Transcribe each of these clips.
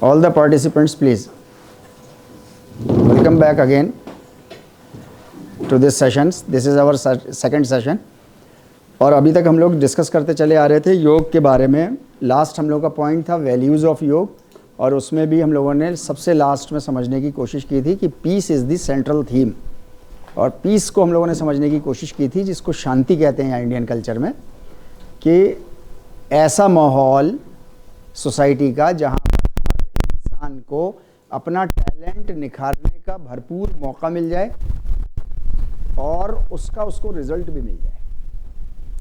All the participants, please welcome back again to this sessions. This is our second session. और अभी तक हम लोग डिस्कस करते चले आ रहे थे योग के बारे में. लास्ट हम लोग का पॉइंट था वैल्यूज़ ऑफ योग, और उसमें भी हम लोगों ने सबसे लास्ट में समझने की कोशिश की थी कि peace is the central theme. और पीस को हम लोगों ने समझने की कोशिश की थी, जिसको शांति कहते हैं इंडियन कल्चर में, कि ऐसा माहौल सोसाइटी का जहाँ पर हर इंसान को अपना टैलेंट निखारने का भरपूर मौका मिल जाए और उसको रिजल्ट भी मिल जाए.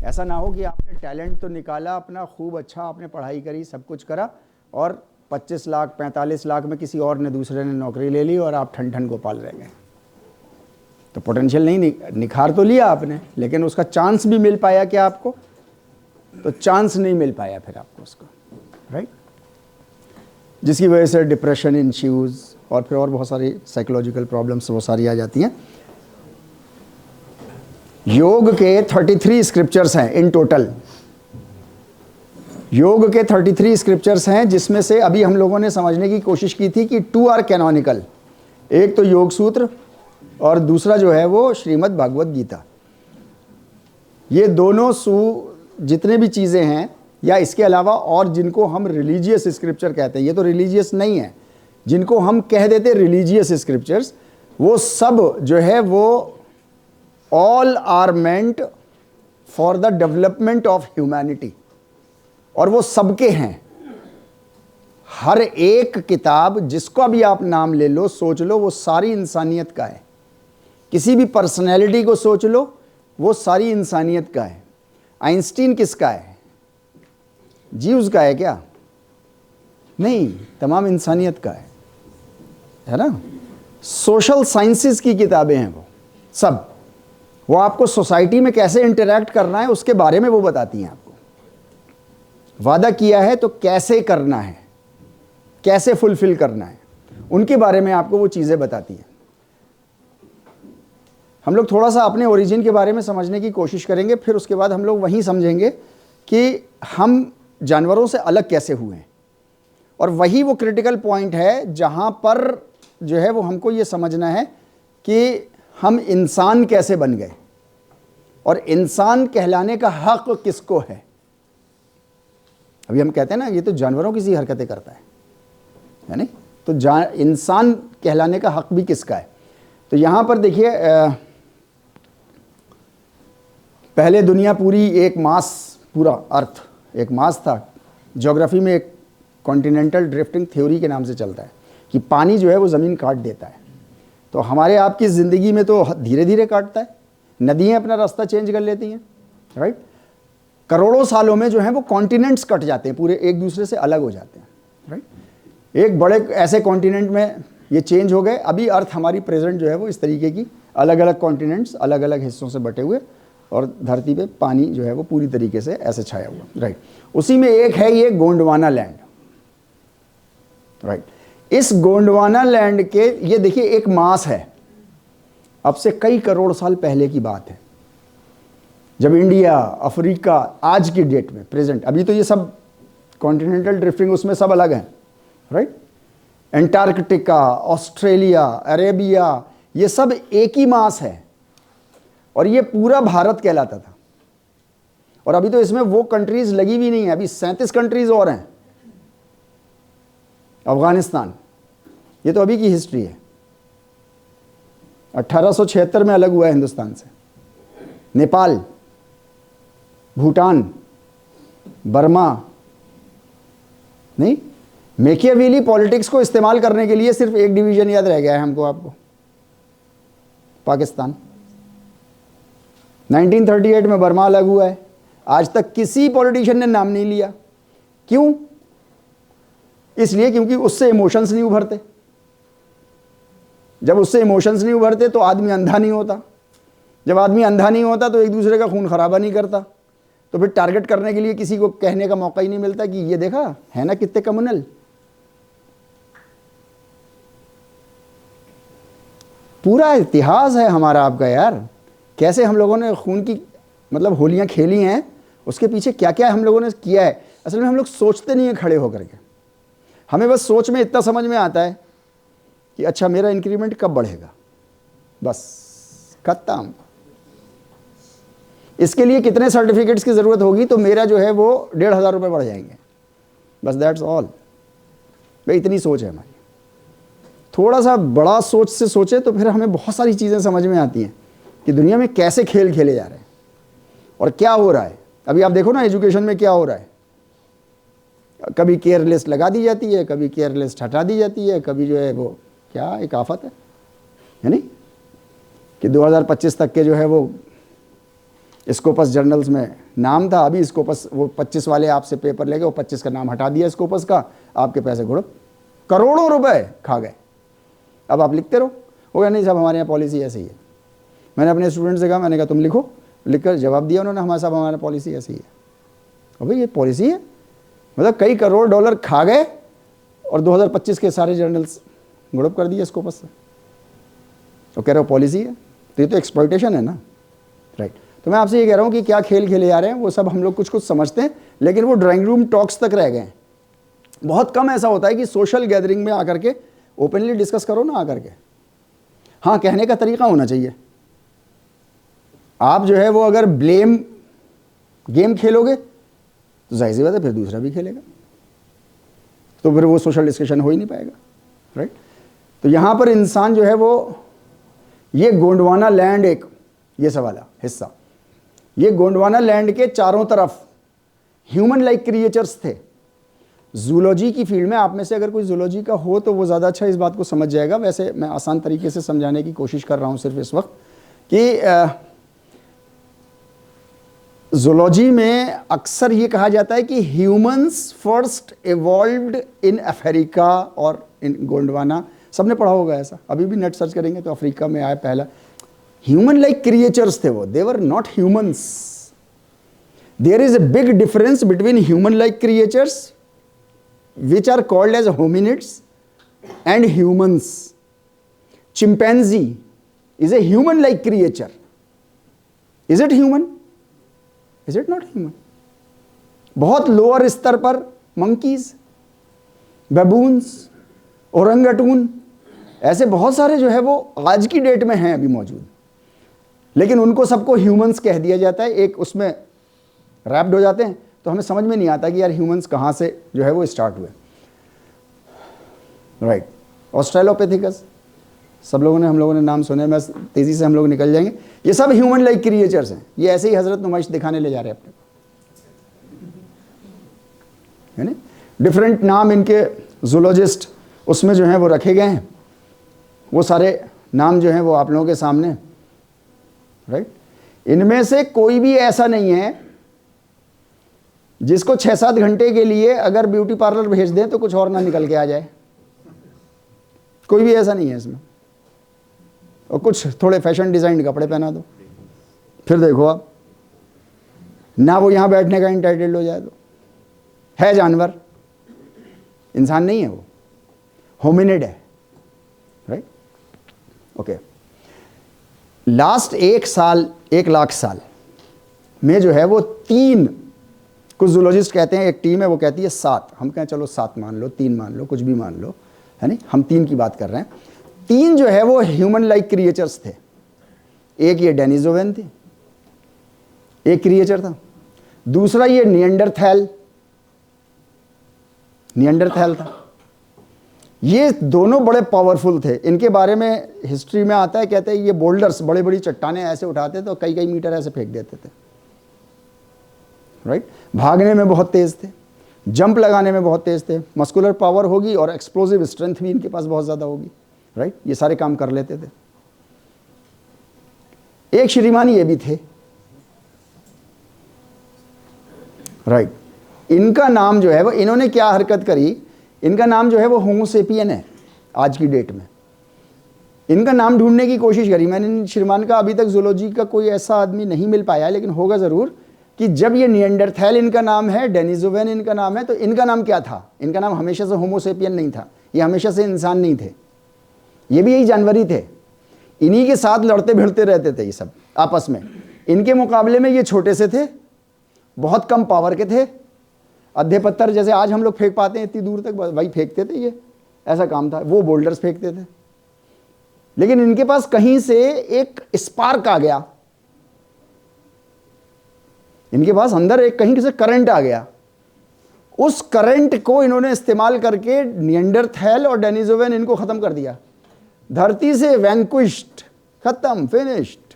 ऐसा ना हो कि आपने टैलेंट तो निकाला अपना, खूब अच्छा आपने पढ़ाई करी, सब कुछ करा, और 25 लाख 45 लाख में किसी और ने दूसरे ने नौकरी ले ली और आप ठन ठन गोपाल रह गए. तो पोटेंशियल नहीं निखार तो लिया आपने, लेकिन उसका चांस भी मिल पाया क्या आपको? तो चांस नहीं मिल पाया फिर आपको उसको, राइट. जिसकी वजह से डिप्रेशन इंश्यूज और फिर और बहुत सारी साइकोलॉजिकल प्रॉब्लम्स वो सारी आ जाती हैं. योग के 33 स्क्रिप्चर्स हैं इन टोटल. योग के 33 स्क्रिप्चर्स हैं, जिसमें से अभी हम लोगों ने समझने की कोशिश की थी कि 2 आर कैनोनिकल. एक तो योग सूत्र और दूसरा जो है वो श्रीमद् भागवत गीता. ये दोनों जितने भी चीज़ें हैं, या इसके अलावा और जिनको हम रिलीजियस स्क्रिप्चर कहते हैं, ये तो रिलीजियस नहीं है, जिनको हम कह देते हैं रिलीजियस स्क्रिप्चर्स, वो सब जो है वो all are meant for the development of humanity. और वो सबके हैं. हर एक किताब जिसका भी आप नाम ले लो, सोच लो, वो सारी इंसानियत का है. किसी भी पर्सनैलिटी को सोच लो, वो सारी इंसानियत का है. आइंस्टीन किसका है? जीव्स का है क्या? नहीं, तमाम इंसानियत का है ना. सोशल साइंसेस की किताबें हैं वो सब. वो आपको सोसाइटी में कैसे इंटरैक्ट करना है उसके बारे में वो बताती हैं आपको. वादा किया है तो कैसे करना है, कैसे फुलफिल करना है, उनके बारे में आपको वो चीज़ें बताती हैं. हम लोग थोड़ा सा अपने ओरिजिन के बारे में समझने की कोशिश करेंगे, फिर उसके बाद हम लोग वहीं समझेंगे कि हम जानवरों से अलग कैसे हुए हैं. और वही वो क्रिटिकल पॉइंट है जहाँ पर जो है वो हमको ये समझना है कि हम इंसान कैसे बन गए और इंसान कहलाने का हक किसको है. अभी हम कहते हैं ना, ये तो जानवरों की सी हरकतें करता है नहीं, तो इंसान कहलाने का हक भी किसका है. तो यहाँ पर देखिए, पहले दुनिया पूरी एक मास, पूरा अर्थ एक मास था. ज्योग्राफी में एक कॉन्टिनेंटल ड्रिफ्टिंग थ्योरी के नाम से चलता है कि पानी जो है वो ज़मीन काट देता है. तो हमारे आपकी ज़िंदगी में तो धीरे धीरे काटता है. नदियाँ अपना रास्ता चेंज कर लेती हैं, राइट. करोड़ों सालों में जो है वो कॉन्टिनेंट्स कट जाते हैं, पूरे एक दूसरे से अलग हो जाते हैं, राइट. एक बड़े ऐसे कॉन्टिनेंट में ये चेंज हो गए. अभी अर्थ हमारी प्रेजेंट जो है वो इस तरीके की अलग अलग कॉन्टिनेंट्स अलग अलग हिस्सों से बटे हुए, और धरती पे पानी जो है वो पूरी तरीके से ऐसे छाया हुआ, राइट. उसी में एक है ये गोंडवाना लैंड, राइट. इस गोंडवाना लैंड के, ये देखिए एक मास है. अब से कई करोड़ साल पहले की बात है, जब इंडिया, अफ्रीका, आज की डेट में प्रेजेंट, अभी तो ये सब कॉन्टिनेंटल ड्रिफ्टिंग उसमें सब अलग हैं, राइट. एंटार्कटिका, ऑस्ट्रेलिया, अरेबिया, ये सब एक ही मास है. और ये पूरा भारत कहलाता था. और अभी तो इसमें वो कंट्रीज लगी भी नहीं है, अभी 37 कंट्रीज और हैं. अफगानिस्तान, ये तो अभी की हिस्ट्री है. 1876 में अलग हुआ है हिंदुस्तान से. नेपाल, भूटान, बर्मा. नहीं, मैकियावेली पॉलिटिक्स को इस्तेमाल करने के लिए सिर्फ एक डिवीजन याद रह गया है हमको, आपको, पाकिस्तान. 1938 में बर्मा अलग हुआ है. आज तक किसी पॉलिटिशियन ने नाम नहीं लिया. क्यों? इसलिए क्योंकि उससे इमोशंस नहीं उभरते. जब उससे इमोशंस नहीं उभरते तो आदमी अंधा नहीं होता. जब आदमी अंधा नहीं होता तो एक दूसरे का खून खराबा नहीं करता. तो फिर टारगेट करने के लिए किसी को कहने का मौका ही नहीं मिलता कि ये देखा है ना कितने कम्युनल. पूरा इतिहास है हमारा आपका यार, कैसे हम लोगों ने खून की मतलब होलियां खेली हैं, उसके पीछे क्या क्या हम लोगों ने किया है. असल में हम लोग सोचते नहीं हैं खड़े होकर के. हमें बस सोच में इतना समझ में आता है कि अच्छा मेरा इंक्रीमेंट कब बढ़ेगा, बस खत्म। इसके लिए कितने सर्टिफिकेट्स की ज़रूरत होगी, तो मेरा जो है वो 1,500 रुपये बढ़ जाएंगे, बस दैट्स ऑल। भाई इतनी सोच है हमारी। थोड़ा सा बड़ा सोच से सोचे तो फिर हमें बहुत सारी चीज़ें समझ में आती हैं कि दुनिया में कैसे खेल खेले जा रहे हैं और क्या हो रहा है। अभी आप देखो ना एजुकेशन में क्या हो रहा है, कभी केयरलेस लगा दी जाती है, कभी केयरलेस हटा दी जाती है, कभी जो है वो क्या एक आफत है नहीं कि 2025 तक के जो है वो स्कोपस जर्नल्स में नाम था, अभी स्कोपस वो 25 वाले आपसे पेपर ले गए, वो 25 का नाम हटा दिया स्कोपस का, आपके पैसे घुड़प करोड़ों रुपए खा गए। अब आप लिखते रहो, वो कहा नहीं साहब हमारे यहाँ पॉलिसी ऐसी है। मैंने अपने स्टूडेंट से कहा, मैंने कहा तुम लिखो, लिखकर जवाब दिया उन्होंने, हमारे साहब हमारा पॉलिसी ऐसी है। और भाई ये पॉलिसी है, मतलब कई करोड़ डॉलर खा गए और 2025 के सारे जर्नल्स घुड़प कर दिए स्कोपस से, और कह रहे हो पॉलिसी है, तो ये तो एक्सप्लॉयटेशन है ना, राइट। तो मैं आपसे ये कह रहा हूँ कि क्या खेल खेले जा रहे हैं वो सब हम लोग कुछ कुछ समझते हैं, लेकिन वो ड्राइंग रूम टॉक्स तक रह गए हैं। बहुत कम ऐसा होता है कि सोशल गैदरिंग में आकर के ओपनली डिस्कस करो ना आकर के। हाँ, कहने का तरीका होना चाहिए। आप जो है वो अगर ब्लेम गेम खेलोगे तो जाहिर सी बात है फिर दूसरा भी खेलेगा, तो फिर वो सोशल डिस्कशन हो ही नहीं पाएगा, राइट। तो यहाँ पर इंसान जो है वो, ये गोंडवाना लैंड एक ये सवाल हिस्सा, ये गोंडवाना लैंड के चारों तरफ ह्यूमन लाइक क्रिएचर्स थे। जूलॉजी की फील्ड में आप में से अगर कोई जूलॉजी का हो तो वो ज़्यादा अच्छा इस बात को समझ जाएगा। वैसे मैं आसान तरीके से समझाने की कोशिश कर रहा हूँ सिर्फ इस वक्त कि जूलॉजी में अक्सर ये कहा जाता है कि humans first evolved in Africa और इन गोंडवाना। सबने पढ़ा होगा ऐसा, अभी भी नेट सर्च करेंगे तो अफ्रीका में आया पहला। ह्यूमन लाइक क्रिएचर्स थे वो, they were not humans. There is a big difference between human like creatures which are called as hominids and humans. Chimpanzee is a human like creature. Is it human? Is it not human? बहुत lower स्तर पर monkeys, baboons, orangutan, ऐसे बहुत सारे जो है वो आज की डेट में हैं अभी मौजूद, लेकिन उनको सबको ह्यूमंस कह दिया जाता है, एक उसमें रैप्ड हो जाते हैं। तो हमें समझ में नहीं आता कि यार ह्यूमंस कहाँ से जो है वो स्टार्ट हुए, राइट। ऑस्ट्रेलोपिथेकस हम लोगों ने नाम सुने, मैं तेज़ी से हम लोग निकल जाएंगे। ये सब ह्यूमन लाइक क्रिएचर्स हैं। ये ऐसे ही हजरत नुमाइश दिखाने ले जा रहे हैं अपने को, है ना। डिफरेंट नाम इनके जूलॉजिस्ट उसमें जो हैं वो रखे गए हैं, वो सारे नाम जो हैं वो आप लोगों के सामने, राइट। इनमें से कोई भी ऐसा नहीं है जिसको 6-7 घंटे के लिए अगर ब्यूटी पार्लर भेज दें तो कुछ और ना निकल के आ जाए। कोई भी ऐसा नहीं है इसमें। और कुछ थोड़े फैशन डिज़ाइन कपड़े पहना दो, फिर देखो आप, ना वो यहाँ बैठने का इंटाइटल्ड हो जाए तो है जानवर, इंसान नहीं है वो, होमिनिड है, राइट। ओके, लास्ट 1 लाख साल में जो है वो 3, कुछ जूलॉजिस्ट कहते हैं, एक टीम है वो कहती है 7, हम कहें चलो 7 मान लो, 3 मान लो, कुछ भी मान लो, है नहीं, हम 3 की बात कर रहे हैं। 3 जो है वो ह्यूमन लाइक क्रिएचर्स थे। एक ये डेनिसोवन थी, एक क्रिएचर था। दूसरा ये निएंडरथैल था। ये दोनों बड़े पावरफुल थे। इनके बारे में हिस्ट्री में आता है, कहते हैं ये बोल्डर्स, बड़ी बड़ी चट्टानें ऐसे उठाते थे और कई मीटर ऐसे फेंक देते थे, राइट। भागने में बहुत तेज थे, जंप लगाने में बहुत तेज थे, मस्कुलर पावर होगी और एक्सप्लोसिव स्ट्रेंथ भी इनके पास बहुत ज़्यादा होगी, राइट। ये सारे काम कर लेते थे। एक श्रीमान ये भी थे, राइट। इनका नाम जो है वो, इन्होंने क्या हरकत करी, इनका नाम जो है वो होमो सेपियन है आज की डेट में। इनका नाम ढूंढने की कोशिश करी मैंने इन श्रीमान का, अभी तक जूलॉजी का कोई ऐसा आदमी नहीं मिल पाया, लेकिन होगा ज़रूर कि जब ये निएंडरथैल इनका नाम है, डेनिसोवन इनका नाम है, तो इनका नाम क्या था? इनका नाम हमेशा से होमो सेपियन नहीं था, ये हमेशा से इंसान नहीं थे, ये भी यही जानवर ही थे। इन्हीं के साथ लड़ते भिड़ते रहते थे ये सब आपस में। इनके मुकाबले में ये छोटे से थे, बहुत कम पावर के थे, आधे पत्थर जैसे आज हम लोग फेंक पाते हैं इतनी दूर तक, वही फेंकते थे, ये ऐसा काम था। वो बोल्डर्स फेंकते थे, लेकिन इनके पास कहीं से एक स्पार्क आ गया, इनके पास अंदर एक कहीं से करंट आ गया। उस करंट को इन्होंने इस्तेमाल करके निएंडरथैल और डेनिसोवन इनको खत्म कर दिया, धरती से वैंक्विश्ड, खत्म, फिनिश्ड।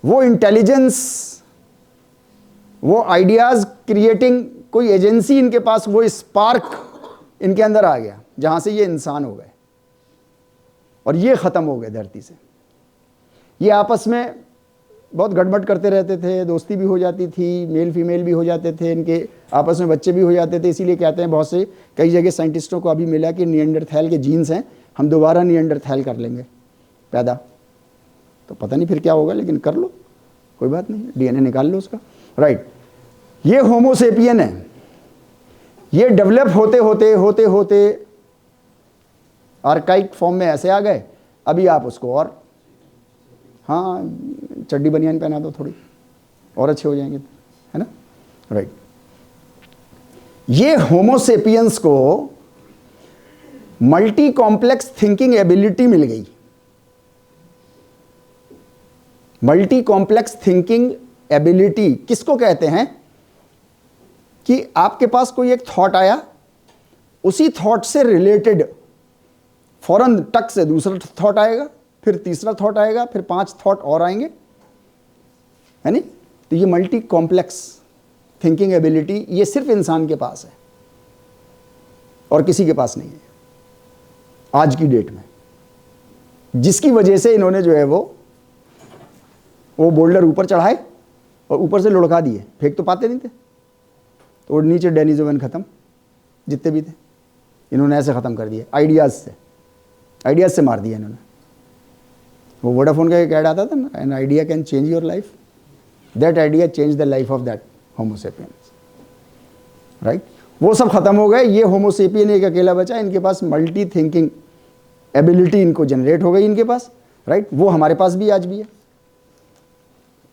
वो इंटेलिजेंस, वो आइडियाज क्रिएटिंग कोई एजेंसी इनके पास, वो स्पार्क इनके अंदर आ गया, जहां से ये इंसान हो गए और ये खत्म हो गए धरती से। ये आपस में बहुत गड़बड़ करते रहते थे, दोस्ती भी हो जाती थी, मेल फीमेल भी हो जाते थे, इनके आपस में बच्चे भी हो जाते थे। इसीलिए कहते हैं बहुत से, कई जगह साइंटिस्टों को अभी मिला कि निएंडरथैल के जीन्स हैं, हम दोबारा निएंडरथैल कर लेंगे पैदा। तो पता नहीं फिर क्या होगा, लेकिन कर लो, कोई बात नहीं, डीएनए निकाल लो उसका, राइट। ये होमोसेपियन है, ये डेवलप होते होते होते होते आर्काइक फॉर्म में ऐसे आ गए। अभी आप उसको और, हाँ, चड्डी बनियान पहना दो थोड़ी और अच्छे हो जाएंगे, है ना, राइट। ये होमोसेपियंस को मल्टी कॉम्प्लेक्स थिंकिंग एबिलिटी मिल गई। मल्टी कॉम्प्लेक्स थिंकिंग एबिलिटी किसको कहते हैं? कि आपके पास कोई एक थॉट आया, उसी थॉट से रिलेटेड फौरन टक से दूसरा थॉट आएगा, फिर तीसरा थॉट आएगा, फिर 5 थॉट और आएंगे, है नहीं? तो ये मल्टी कॉम्प्लेक्स थिंकिंग एबिलिटी ये सिर्फ इंसान के पास है और किसी के पास नहीं है आज की डेट में, जिसकी वजह से इन्होंने जो है वो बोल्डर ऊपर चढ़ाए और ऊपर से लुढ़का दिए, फेंक तो पाते नहीं थे, तो नीचे डेनिसोवन खत्म, जितने भी थे इन्होंने ऐसे ख़त्म कर दिए, आइडियाज़ से मार दिया इन्होंने। वो वोडाफोन का एक ऐड आता था ना, an idea can change your life, that idea change the life of that Homo sapiens, right. वो सब खत्म हो गए, ये होमोसेपियन एक अकेला बचा, इनके पास मल्टी थिंकिंग एबिलिटी इनको जनरेट हो गई इनके पास, राइट। वो हमारे पास भी आज भी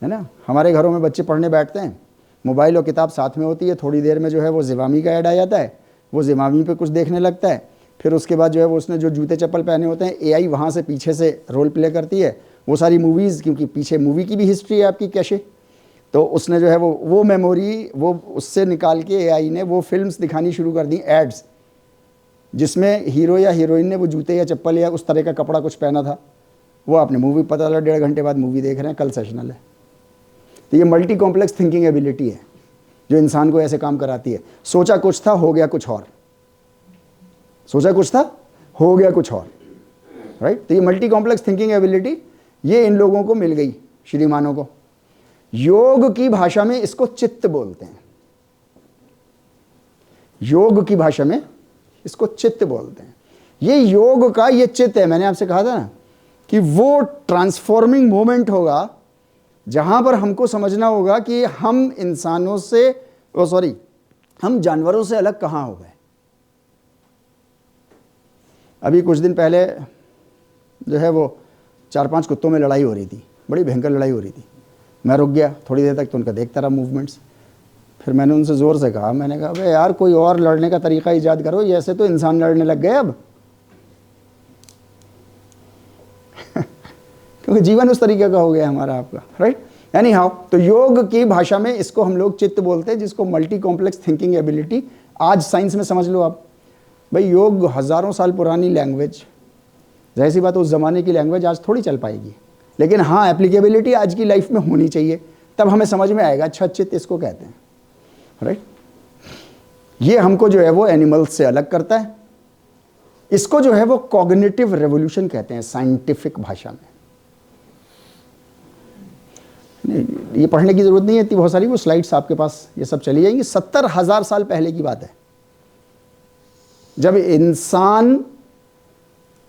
है ना। हमारे घरों में बच्चे पढ़ने बैठते हैं, मोबाइल और किताब साथ में होती है, थोड़ी देर में जो है वो ज़िवामी का ऐड आ जाता है, वो ज़िवामी पे कुछ देखने लगता है, फिर उसके बाद जो है वो उसने जो जूते चप्पल पहने होते हैं एआई वहाँ से पीछे से रोल प्ले करती है, वो सारी मूवीज़, क्योंकि पीछे मूवी की भी हिस्ट्री है आपकी कैशे, तो उसने जो है वो मेमोरी वो उससे निकाल के एआई ने वो फिल्म्स दिखानी शुरू कर दी, एड्स, जिसमें हीरो या हीरोइन ने वो जूते या चप्पल या उस तरह का कपड़ा कुछ पहना था, वो आपने मूवी पता चला 1.5 घंटे बाद मूवी देख रहे हैं, कल सेशनल है। तो ये मल्टी कॉम्प्लेक्स थिंकिंग एबिलिटी है जो इंसान को ऐसे काम कराती है। सोचा कुछ था, हो गया कुछ और, सोचा कुछ था, हो गया कुछ और, राइट। तो ये मल्टी कॉम्प्लेक्स थिंकिंग एबिलिटी ये इन लोगों को मिल गई, श्रीमानों को। योग की भाषा में इसको चित्त बोलते हैं, योग की भाषा में इसको चित्त बोलते हैं। ये योग का ये चित्त है, मैंने आपसे कहा था ना कि वो ट्रांसफॉर्मिंग मोमेंट होगा जहां पर हमको समझना होगा कि हम इंसानों से हम जानवरों से अलग कहां हो गए। अभी कुछ दिन पहले जो है वो 4-5 कुत्तों में लड़ाई हो रही थी, बड़ी भयंकर लड़ाई हो रही थी। मैं रुक गया थोड़ी देर तक, तो उनका देखता रहा मूवमेंट्स। फिर मैंने उनसे ज़ोर से कहा, मैंने कहा भाई यार कोई और लड़ने का तरीका ईजाद करो, ऐसे तो इंसान लड़ने लग गए अब क्योंकि जीवन उस तरीके का हो गया हमारा आपका, राइट। एनी हाउ, तो योग की भाषा में इसको हम लोग चित्त बोलते हैं, जिसको मल्टी कॉम्प्लेक्स थिंकिंग एबिलिटी आज साइंस में समझ लो आप। भाई योग हज़ारों साल पुरानी लैंग्वेज, जाहिर सी बात उस ज़माने की लैंग्वेज आज थोड़ी चल पाएगी, लेकिन हाँ एप्लीकेबिलिटी आज की लाइफ में होनी चाहिए, तब हमें समझ में आएगा अच्छा चित्त इसको कहते हैं, राइट। ये हमको जो है वो एनिमल्स से अलग करता है। इसको जो है वो कॉग्निटिव रेवोल्यूशन कहते हैं साइंटिफिक भाषा में। ये पढ़ने की जरूरत नहीं है इतनी बहुत सारी, वो स्लाइड्स आपके पास ये सब चली जाएंगी। 70,000 साल पहले की बात है जब इंसान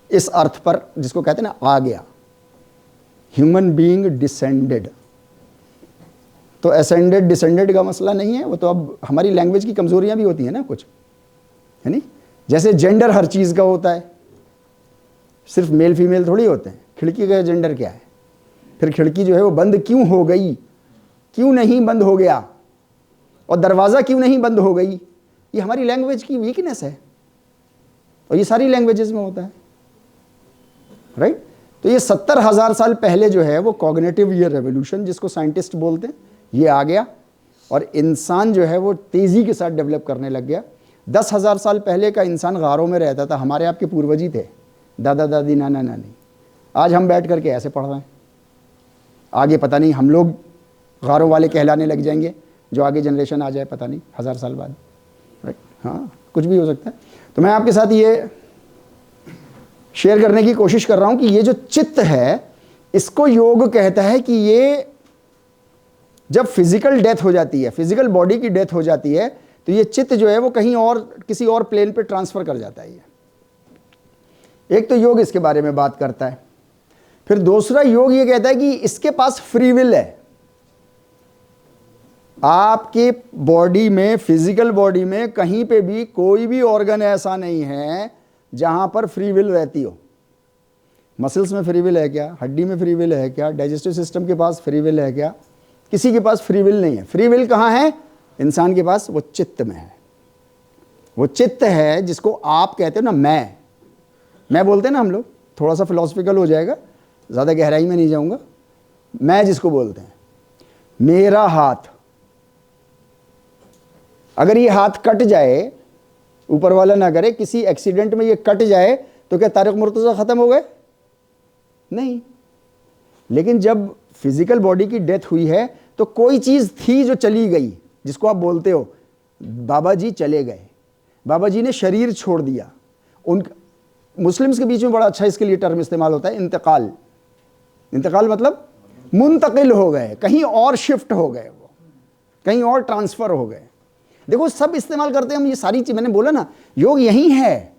इस अर्थ पर, जिसको कहते हैं ना, आ गया, ह्यूमन बीइंग डिसेंडेड। तो असेंडेड डिसेंडेड का मसला नहीं है, वो तो अब हमारी लैंग्वेज की कमजोरियां भी होती हैं ना कुछ, है नहीं। जैसे जेंडर हर चीज़ का होता है, सिर्फ मेल फीमेल थोड़ी होते हैं। खिड़की का जेंडर क्या है? फिर खिड़की जो है वो बंद क्यों हो गई, क्यों नहीं बंद हो गया, और दरवाज़ा क्यों नहीं बंद हो गई, ये हमारी लैंग्वेज की वीकनेस है, और ये सारी लैंग्वेजेस में होता है, राइट। तो ये 70,000 साल पहले जो है वो कॉग्निटिव ये रेवोल्यूशन जिसको साइंटिस्ट बोलते हैं, ये आ गया, और इंसान जो है वो तेज़ी के साथ डेवलप करने लग गया। 10,000 साल पहले का इंसान गारों में रहता था, हमारे आपके पूर्वज ही थे, दादा दादी नाना नानी। आज हम बैठ करके ऐसे पढ़ रहे हैं, आगे पता नहीं हम लोग गारों वाले कहलाने लग जाएंगे, जो आगे जनरेशन आ जाए पता नहीं 1000 साल बाद, राइट। हाँ, कुछ भी हो सकता है। तो मैं आपके साथ ये शेयर करने की कोशिश कर रहा हूं कि ये जो चित्त है, इसको योग कहता है कि ये जब फिजिकल डेथ हो जाती है, फिजिकल बॉडी की डेथ हो जाती है, तो ये चित्त जो है वो कहीं और किसी और प्लेन पे ट्रांसफर कर जाता है। एक तो योग इसके बारे में बात करता है। फिर दूसरा योग ये कहता है कि इसके पास फ्री विल है। आपके बॉडी में, फिजिकल बॉडी में कहीं पे भी कोई भी ऑर्गन ऐसा नहीं है जहां पर फ्री विल रहती हो। मसल्स में फ्री विल है क्या? हड्डी में फ्री विल है क्या? डाइजेस्टिव सिस्टम के पास फ्री विल है क्या? किसी के पास फ्री विल नहीं है। फ्री विल कहां है? इंसान के पास, वो चित्त में है। वो चित्त है जिसको आप कहते हो ना मैं बोलते हैं ना हम लोग, थोड़ा सा फिलोसफिकल हो जाएगा, ज़्यादा गहराई में नहीं जाऊंगा। मैं जिसको बोलते हैं, मेरा हाथ, अगर ये हाथ कट जाए, ऊपर वाला ना करे, किसी एक्सीडेंट में ये कट जाए, तो क्या तारिक मुर्तज़ा ख़त्म हो गए? नहीं। लेकिन जब फिजिकल बॉडी की डेथ हुई है तो कोई चीज़ थी जो चली गई, जिसको आप बोलते हो बाबा जी चले गए, बाबा जी ने शरीर छोड़ दिया। उन मुस्लिम्स के बीच में बड़ा अच्छा इसके लिए टर्म इस्तेमाल होता है, इंतकाल। इंतकाल मतलब मुंतकिल हो गए, कहीं और शिफ्ट हो गए, वो कहीं और ट्रांसफ़र हो गए। देखो सब इस्तेमाल करते हैं हम ये सारी चीज़, मैंने बोला ना योग यही है,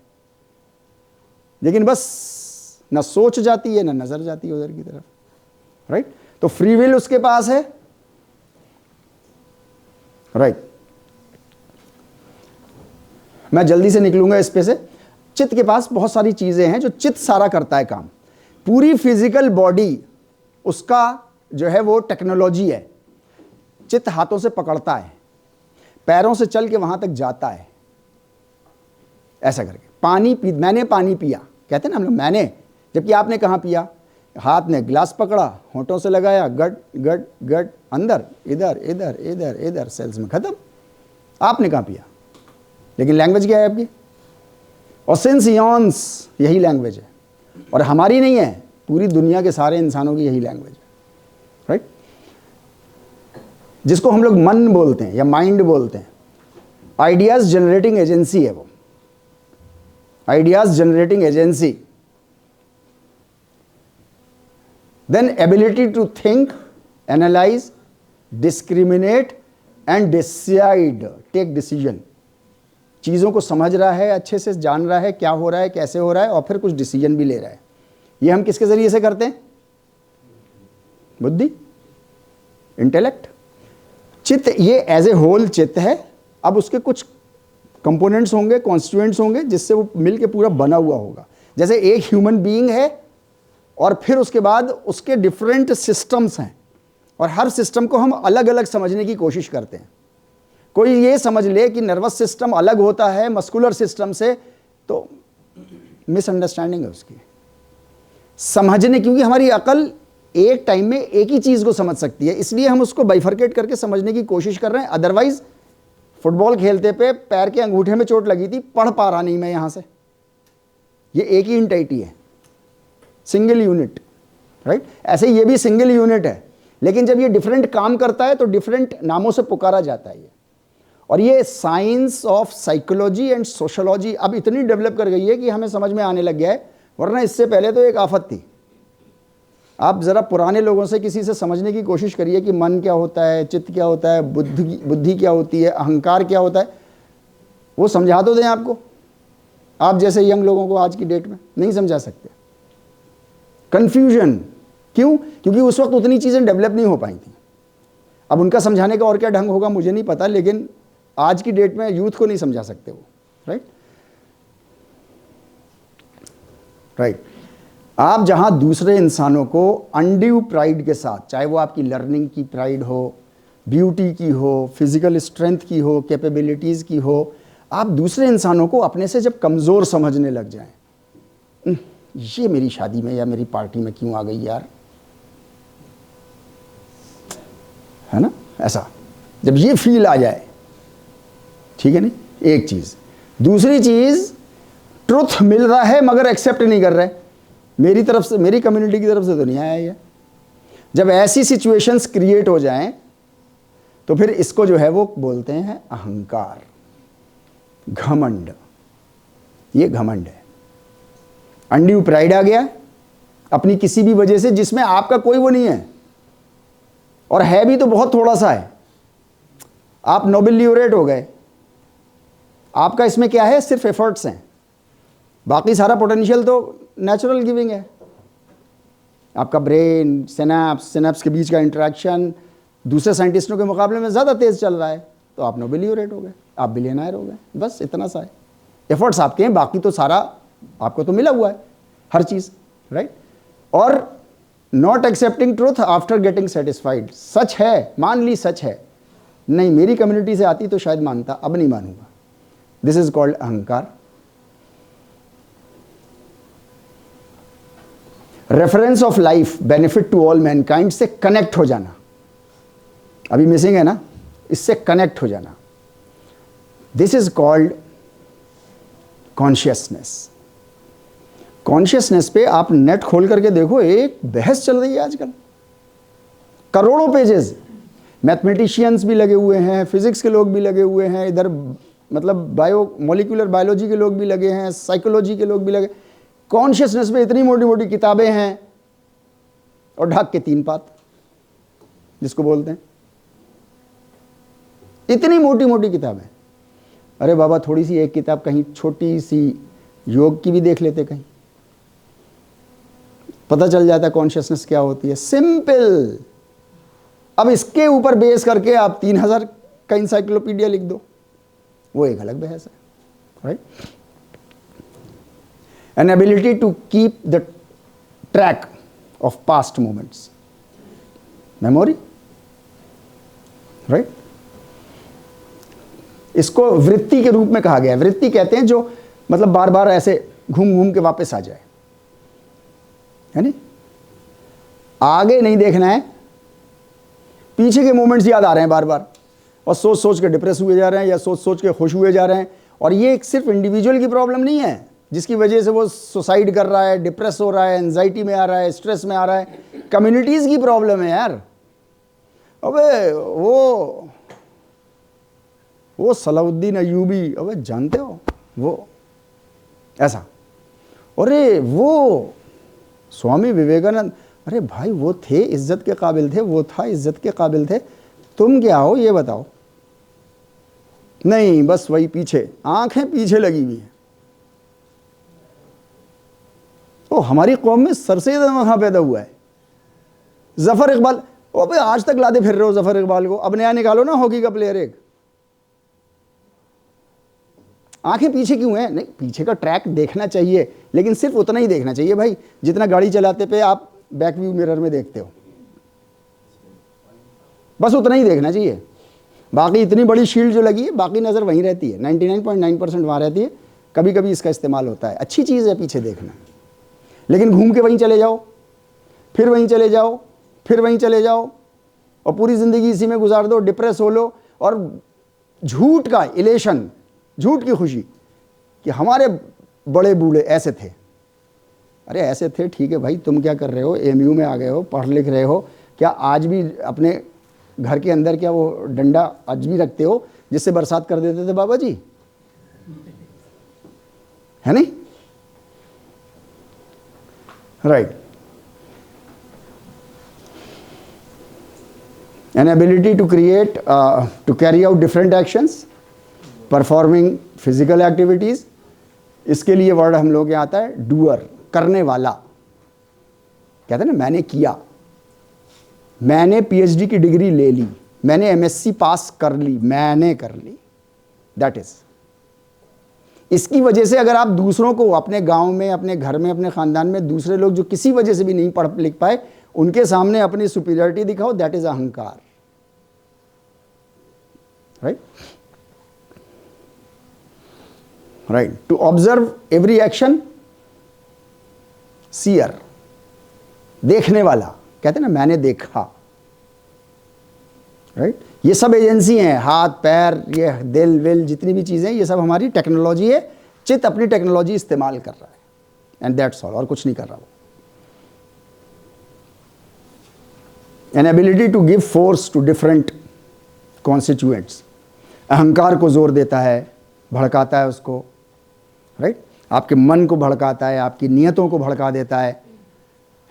लेकिन बस ना सोच जाती है ना नज़र जाती है उधर की तरफ, राइट। तो फ्री विल उसके पास है, राइट। मैं जल्दी से निकलूंगा इस पे से। चित्त के पास बहुत सारी चीज़ें हैं जो चित्त सारा करता है काम। पूरी फिजिकल बॉडी उसका जो है वो टेक्नोलॉजी है। चित्त हाथों से पकड़ता है, पैरों से चल के वहां तक जाता है, ऐसा करके। पानी पी, मैंने पानी पिया कहते हैं ना हम लोग, मैंने, जबकि आपने कहाँ पिया? हाथ ने गिलास पकड़ा, होंठों से लगाया, गट गट गट, अंदर, इधर इधर इधर इधर, सेल्स में खत्म। आपने कहाँ पिया? लेकिन लैंग्वेज क्या है आपकी? और सिंस इयॉन्स यही लैंग्वेज है, और हमारी नहीं है, पूरी दुनिया के सारे इंसानों की यही लैंग्वेज है, राइट। जिसको हम लोग मन बोलते हैं या माइंड बोलते हैं। आइडियाज जनरेटिंग एजेंसी है वो, ideas generating agency. Then ability to think, analyse, discriminate and decide, take decision. चीज़ों को समझ रहा है, अच्छे से जान रहा है क्या हो रहा है, कैसे हो रहा है, और फिर कुछ डिसीजन भी ले रहा है। ये हम किसके ज़रिए से करते हैं? बुद्धि, इंटेलेक्ट। चित्त ये एज ए होल चित्त है। अब उसके कुछ कंपोनेंट्स होंगे, कॉन्स्टिट्यूएंट्स होंगे, जिससे वो मिल के पूरा बना हुआ होगा। जैसे एक ह्यूमन बीइंग है, और फिर उसके बाद उसके डिफरेंट सिस्टम्स हैं, और हर सिस्टम को हम अलग अलग समझने की कोशिश करते हैं। कोई ये समझ ले कि नर्वस सिस्टम अलग होता है मस्कुलर सिस्टम से, तो मिसअंडरस्टैंडिंग है उसकी समझने, क्योंकि हमारी अकल एक टाइम में एक ही चीज़ को समझ सकती है, इसलिए हम उसको बाइफरकेट करके समझने की कोशिश कर रहे हैं। अदरवाइज फुटबॉल खेलते पे पैर के अंगूठे में चोट लगी थी, पढ़ पा रहा नहीं मैं यहाँ से। ये एक ही इंटाइटी है, सिंगल यूनिट, राइट। ऐसे ये भी सिंगल यूनिट है, लेकिन जब ये डिफरेंट काम करता है तो डिफरेंट नामों से पुकारा जाता है ये। और ये science of psychology and sociology अब इतनी डेवलप कर गई है कि हमें समझ में आने लग गया है, वरना इससे पहले तो एक आफत थी। आप ज़रा पुराने लोगों से किसी से समझने की कोशिश करिए कि मन क्या होता है, चित्त क्या होता है, बुद्धि क्या होती है, अहंकार क्या होता है, वो समझा तो दें आपको। आप जैसे यंग लोगों को आज की डेट में नहीं समझा सकते। कन्फ्यूजन क्यों? क्योंकि उस वक्त उतनी चीज़ें डेवलप नहीं हो पाई थी। अब उनका समझाने का और क्या ढंग होगा मुझे नहीं पता, लेकिन आज की डेट में यूथ को नहीं समझा सकते वो, राइट। राइट। आप जहां दूसरे इंसानों को अनड्यू प्राइड के साथ, चाहे वो आपकी लर्निंग की प्राइड हो, ब्यूटी की हो, फिजिकल स्ट्रेंथ की हो, कैपेबिलिटीज़ की हो, आप दूसरे इंसानों को अपने से जब कमज़ोर समझने लग जाएं, ये मेरी शादी में या मेरी पार्टी में क्यों आ गई यार, है ना, ऐसा जब ये फील आ जाए, ठीक है नहीं, एक चीज़। दूसरी चीज़, ट्रुथ मिल रहा है मगर एक्सेप्ट नहीं कर रहे, मेरी तरफ से, मेरी कम्युनिटी की तरफ से तो नहीं आया ये। जब ऐसी सिचुएशंस क्रिएट हो जाएं तो फिर इसको जो है वो बोलते हैं अहंकार, घमंड। ये घमंड है, अनड्यू प्राइड आ गया अपनी किसी भी वजह से जिसमें आपका कोई वो नहीं है, और है भी तो बहुत थोड़ा सा है। आप नोबेल ल्यूरेट हो गए, आपका इसमें क्या है, सिर्फ एफर्ट्स हैं, बाकी सारा पोटेंशियल तो नेचुरल गिविंग है। आपका ब्रेन, सिनेप्स के बीच का इंटरेक्शन दूसरे साइंटिस्टों के मुकाबले में ज़्यादा तेज़ चल रहा है, तो आप नोबेल ल्यूरेट हो गए, आप बिलियनर हो गए, बस इतना सा है। एफर्ट्स आपके हैं, बाकी तो सारा आपको तो मिला हुआ है, हर चीज़, राइट। और not accepting truth after getting satisfied, सच है, मान ली सच है, नहीं मेरी कम्युनिटी से आती तो शायद मानता, अब नहीं मानूंगा। दिस इज कॉल्ड अहंकार। Reference of life, benefit to all mankind से कनेक्ट हो जाना, अभी मिसिंग है ना, इससे कनेक्ट हो जाना, this is called consciousness. Consciousness पे आप नेट खोल करके देखो, एक बहस चल रही है आजकल, करोड़ों पेजेस, मैथमेटिशियंस भी लगे हुए हैं, फिजिक्स के लोग भी लगे हुए हैं, इधर मतलब मॉलिक्यूलर बायोलॉजी के लोग भी लगे हैं, साइकोलॉजी के लोग भी लगे। कॉन्शियसनेस पे इतनी मोटी मोटी किताबें हैं, और ढाक के 3 पात जिसको बोलते हैं, इतनी मोटी मोटी किताबें। अरे बाबा, थोड़ी सी एक किताब कहीं छोटी सी योग की भी देख लेते, कहीं पता चल जाता है कॉन्शियसनेस क्या होती है, सिंपल। अब इसके ऊपर बेस करके आप 3000 का इंसाइक्लोपीडिया लिख दो, वो एक अलग बहस है, right. An ability to keep the track of past moments, memory, right. इसको वृत्ति के रूप में कहा गया है। वृत्ति कहते हैं जो मतलब बार बार ऐसे घूम घूम के वापस आ जाए, है नहीं, आगे नहीं देखना है, पीछे के मोमेंट्स याद आ रहे हैं बार बार, और सोच सोच के डिप्रेस हुए जा रहे हैं या सोच सोच के खुश हुए जा रहे हैं। और ये सिर्फ इंडिविजुअल की प्रॉब्लम नहीं है जिसकी वजह से वो सुसाइड कर रहा है, डिप्रेस हो रहा है, एंजाइटी में आ रहा है, स्ट्रेस में आ रहा है, कम्युनिटीज़ की प्रॉब्लम है यार। अबे वो सलाउद्दीन अयूबी, अबे जानते हो वो, ऐसा, अरे वो स्वामी विवेकानंद, अरे भाई वो थे इज्जत के काबिल थे, वो था इज्जत के काबिल थे, तुम क्या हो ये बताओ। नहीं, बस वही पीछे, आंखें पीछे लगी हुई हैं। तो हमारी कौम में सरसैयद अहमद खां पैदा हुआ है, जफर इकबाल, ओ भाई आज तक लादे फिर रहे हो जफर इकबाल को, अब नया निकालो ना हॉकी का प्लेयर एक। आंखें पीछे क्यों हैं? नहीं, पीछे का ट्रैक देखना चाहिए, लेकिन सिर्फ उतना ही देखना चाहिए भाई जितना गाड़ी चलाते पे आप बैक व्यू मिरर में देखते हो, बस उतना ही देखना चाहिए। बाकी इतनी बड़ी शील्ड जो लगी है, बाकी नज़र वहीं रहती है, 99.9% वहाँ रहती है। कभी कभी इसका इस्तेमाल होता है, अच्छी चीज़ है पीछे देखना, लेकिन घूम के वहीं चले जाओ, फिर वहीं चले जाओ, फिर वहीं चले जाओ, और पूरी ज़िंदगी इसी में गुजार दो, डिप्रेस हो लो, और झूठ का इलेशन, झूठ की खुशी कि हमारे बड़े बूढ़े ऐसे थे। अरे ऐसे थे, ठीक है भाई, तुम क्या कर रहे हो, एमयू में आ गए हो, पढ़ लिख रहे हो, क्या आज भी अपने घर के अंदर क्या वो डंडा आज भी रखते हो जिससे बरसात कर देते थे बाबा जी, है नहीं, right. An ability to create, to carry out different actions, performing physical activities, इसके लिए वर्ड हम लोग यहाँ आता है डूअर, करने वाला। कहते हैं ना, मैंने किया, मैंने पीएचडी की डिग्री ले ली, मैंने एमएससी पास कर ली, मैंने कर ली, दैट इज। इसकी वजह से अगर आप दूसरों को अपने गांव में, अपने घर में, अपने खानदान में दूसरे लोग जो किसी वजह से भी नहीं पढ़ लिख पाए, उनके सामने अपनी सुपीरियरिटी दिखाओ, दैट इज अहंकार। Right right to observe every action, seer, देखने वाला, कहते हैं ना मैंने देखा, राइट ये सब एजेंसी हैं, हाथ पैर, ये दिल विल, जितनी भी चीज़ें, ये सब हमारी टेक्नोलॉजी है। चित्त अपनी टेक्नोलॉजी इस्तेमाल कर रहा है, एंड दैट्स ऑल, और कुछ नहीं कर रहा वो। An ability to give force to different constituents, अहंकार को जोर देता है, भड़काता है उसको, राइट आपके मन को भड़काता है, आपकी नियतों को भड़का देता है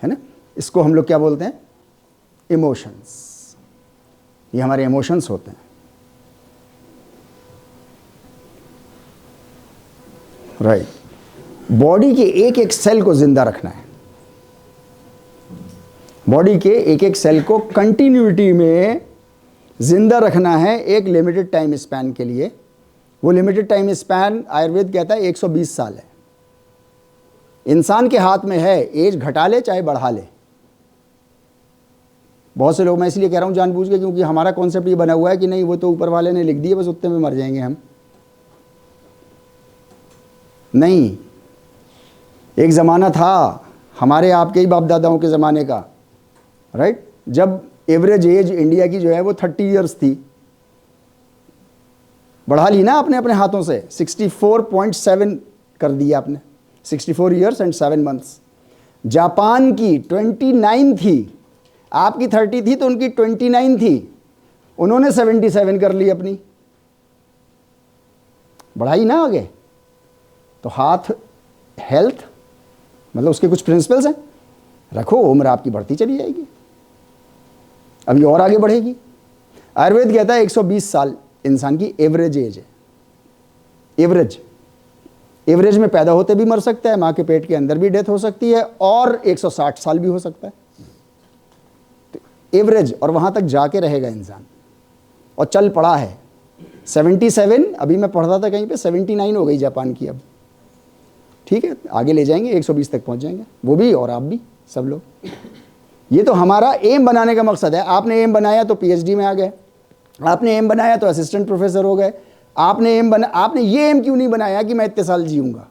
ना। इसको हम लोग क्या बोलते हैं? इमोशंस। ये हमारे इमोशंस होते हैं, राइट बॉडी के एक एक सेल को जिंदा रखना है, बॉडी के एक एक सेल को कंटिन्यूटी में जिंदा रखना है एक लिमिटेड टाइम स्पैन के लिए। वो लिमिटेड टाइम स्पैन आयुर्वेद कहता है 120 साल है। इंसान के हाथ में है, एज घटा ले चाहे बढ़ा ले। बहुत से लोग, मैं इसलिए कह रहा हूँ जानबूझ के, क्योंकि हमारा कॉन्सेप्ट ये बना हुआ है कि नहीं वो तो ऊपर वाले ने लिख दिए, बस उतने में मर जाएंगे हम। नहीं, एक ज़माना था हमारे आपके ही बाप दादाओं के ज़माने का, राइट, जब एवरेज एज इंडिया की जो है वो 30 ईयर्स थी। बढ़ा ली ना आपने अपने हाथों से, 64.7 कर दिया आपने, 64 ईयर्स एंड 7 मंथ्स। जापान की 29 थी, आपकी 30 थी तो उनकी 29 थी, उन्होंने 77 कर ली अपनी, बढ़ाई ना आगे। तो हाथ हेल्थ मतलब उसके कुछ प्रिंसिपल्स हैं, रखो, उम्र आपकी बढ़ती चली जाएगी, अभी और आगे बढ़ेगी। आयुर्वेद कहता है 120 साल इंसान की एवरेज एज है। एवरेज में पैदा होते भी मर सकता है, माँ के पेट के अंदर भी डेथ हो सकती है, और 160 साल भी हो सकता है। तो एवरेज, और वहाँ तक जाके रहेगा इंसान, और चल पड़ा है 77। अभी मैं पढ़ रहा था कहीं पे 79 हो गई जापान की अब, ठीक है, आगे ले जाएंगे, 120 तक पहुँच जाएंगे वो भी और आप भी, सब लोग। ये तो हमारा एम बनाने का मकसद है। आपने एम बनाया तो पीएचडी में आ गए, आपने एम बनाया तो असिस्टेंट प्रोफेसर हो गए, आपने ये एम क्यों नहीं बनाया कि मैं इतने साल जीऊंगा?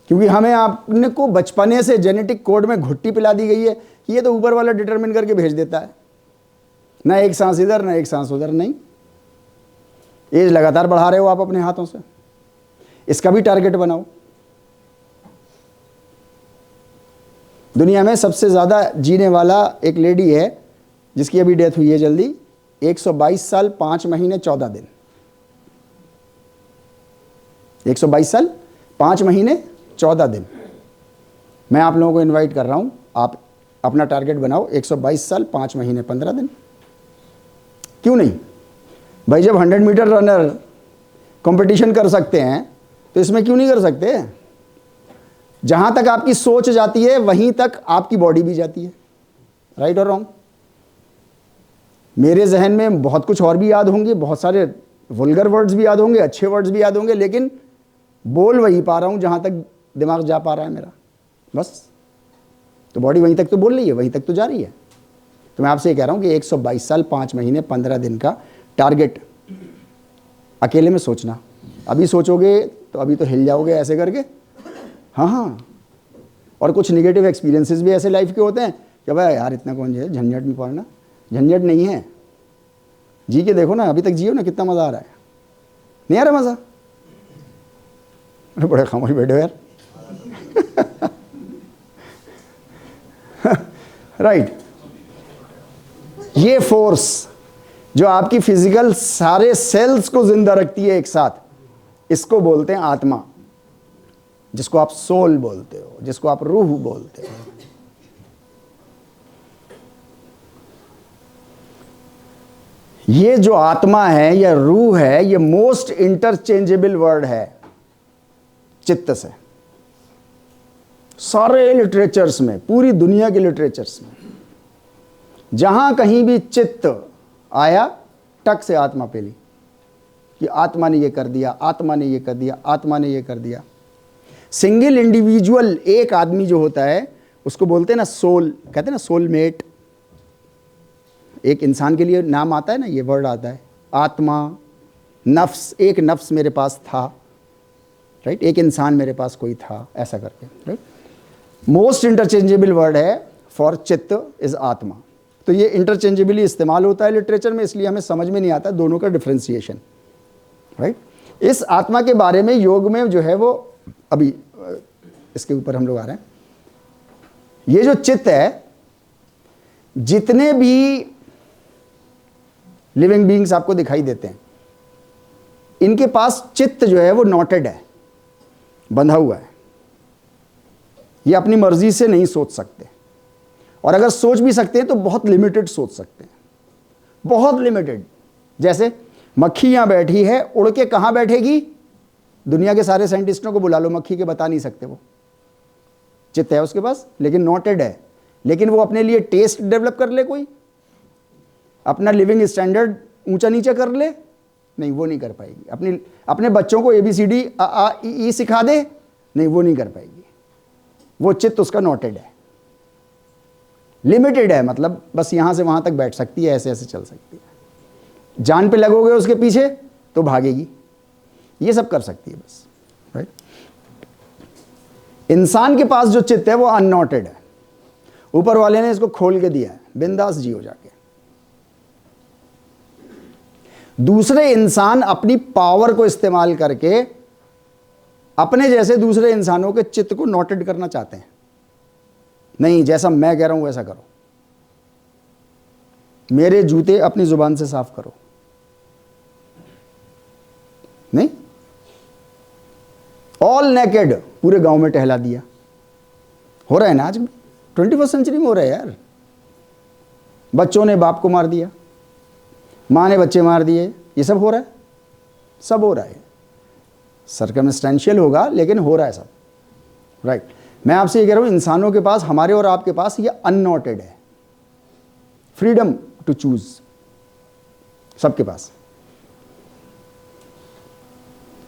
क्योंकि हमें आपने को बचपने से जेनेटिक कोड में घुट्टी पिला दी गई है कि ये तो ऊपर वाला डिटरमिन करके भेज देता है, ना एक सांस इधर ना एक सांस उधर। नहीं, एज लगातार बढ़ा रहे हो आप अपने हाथों से, इसका भी टारगेट बनाओ। दुनिया में सबसे ज़्यादा जीने वाला एक लेडी है जिसकी अभी डेथ हुई है जल्दी, 122 साल 5 महीने 14 दिन। 122 साल 5 महीने 14 दिन। मैं आप लोगों को इनवाइट कर रहा हूं, आप अपना टारगेट बनाओ 122 साल 5 महीने 15 दिन। क्यों नहीं भाई? जब 100 मीटर रनर कंपटीशन कर सकते हैं तो इसमें क्यों नहीं कर सकते? जहां तक आपकी सोच जाती है वहीं तक आपकी बॉडी भी जाती है, राइट और रॉन्ग? मेरे जहन में बहुत कुछ और भी याद होंगे, बहुत सारे वल्गर वर्ड्स भी याद होंगे, अच्छे वर्ड्स भी याद होंगे, लेकिन बोल वही पा रहा हूं जहां तक दिमाग जा पा रहा है मेरा, बस। तो बॉडी वहीं तक तो बोल रही है, वहीं तक तो जा रही है। तो मैं आपसे ये कह रहा हूं कि 122 साल 5 महीने 15 दिन का टारगेट अकेले में सोचना। अभी सोचोगे तो अभी तो हिल जाओगे ऐसे करके। हाँ, और कुछ निगेटिव एक्सपीरियंसेस भी ऐसे लाइफ के होते हैं कि भाई यार इतना कौन जो है झंझट में पड़ना। झंझट नहीं है, जी के देखो ना, अभी तक जियो ना, कितना मज़ा आ रहा है। नहीं आ रहा मज़ा? अरे बड़े खामोश बैठे हो यार। राइट, ये फोर्स जो आपकी फिजिकल सारे सेल्स को जिंदा रखती है एक साथ, इसको बोलते हैं आत्मा, जिसको आप सोल बोलते हो, जिसको आप रूह बोलते हो। ये जो आत्मा है या रूह है, ये मोस्ट इंटरचेंजेबल वर्ड है चित्त से। सारे लिटरेचर्स में, पूरी दुनिया के लिटरेचर्स में, जहां कहीं भी चित्त आया, टक से आत्मा पे ली कि आत्मा ने ये कर दिया, आत्मा ने ये कर दिया, आत्मा ने ये कर दिया। सिंगल इंडिविजुअल, एक आदमी जो होता है उसको बोलते हैं ना सोल, कहते हैं ना सोलमेट। एक इंसान के लिए नाम आता है ना, ये वर्ड आता है, आत्मा, नफ्स, एक नफ्स मेरे पास था, राइट, एक इंसान मेरे पास कोई था, ऐसा करके, राइट। मोस्ट इंटरचेंजेबल वर्ड है फॉर चित्त इज आत्मा। तो ये इंटरचेंजेबली इस्तेमाल होता है लिटरेचर में, इसलिए हमें समझ में नहीं आता दोनों का डिफ्रेंसिएशन, राइट। इस आत्मा के बारे में योग में जो है वो, अभी इसके ऊपर हम लोग आ रहे हैं। ये जो चित्त है, जितने भी लिविंग बीइंग्स आपको दिखाई देते हैं, इनके पास चित्त जो है वो नॉटेड है, बंधा हुआ है। ये अपनी मर्जी से नहीं सोच सकते, और अगर सोच भी सकते हैं तो बहुत लिमिटेड सोच सकते हैं, बहुत लिमिटेड। जैसे मक्खी यहां बैठी है, उड़ के कहां बैठेगी? दुनिया के सारे साइंटिस्टों को बुला लो, मक्खी के बता नहीं सकते। वो चित्त है उसके पास, लेकिन नॉटेड है। लेकिन वो अपने लिए टेस्ट डेवलप कर ले, कोई अपना लिविंग स्टैंडर्ड ऊंचा नीचा कर ले? नहीं, वो नहीं कर पाएगी। अपने बच्चों को ABCD अ आ इ ई सिखा दे? नहीं, वो नहीं कर पाएगी। वो चित्त उसका नॉटेड है, लिमिटेड है, मतलब बस यहां से वहां तक बैठ सकती है, ऐसे ऐसे चल सकती है। जान पे लगोगे उसके पीछे तो भागेगी, ये सब कर सकती है बस, राइट। इंसान के पास जो चित्त है वो अननॉटेड है, ऊपर वाले ने इसको खोल के दिया है, बिंदास जियो जाके। दूसरे इंसान अपनी पावर को इस्तेमाल करके अपने जैसे दूसरे इंसानों के चित्त को नॉटेड करना चाहते हैं। नहीं, जैसा मैं कह रहा हूं वैसा करो, मेरे जूते अपनी जुबान से साफ करो। नहीं, ऑल नेकेड पूरे गांव में टहला दिया। हो रहा है ना आज भी, 21st सेंचुरी में हो रहा है यार। बच्चों ने बाप को मार दिया, माँ ने बच्चे मार दिए, ये सब हो रहा है, सब हो रहा है। सर्कमस्टेंशियल होगा लेकिन हो रहा है सब, राइट। मैं आपसे ये कह रहा हूँ, इंसानों के पास, हमारे और आपके पास ये अननॉटेड है, फ्रीडम टू चूज सबके पास,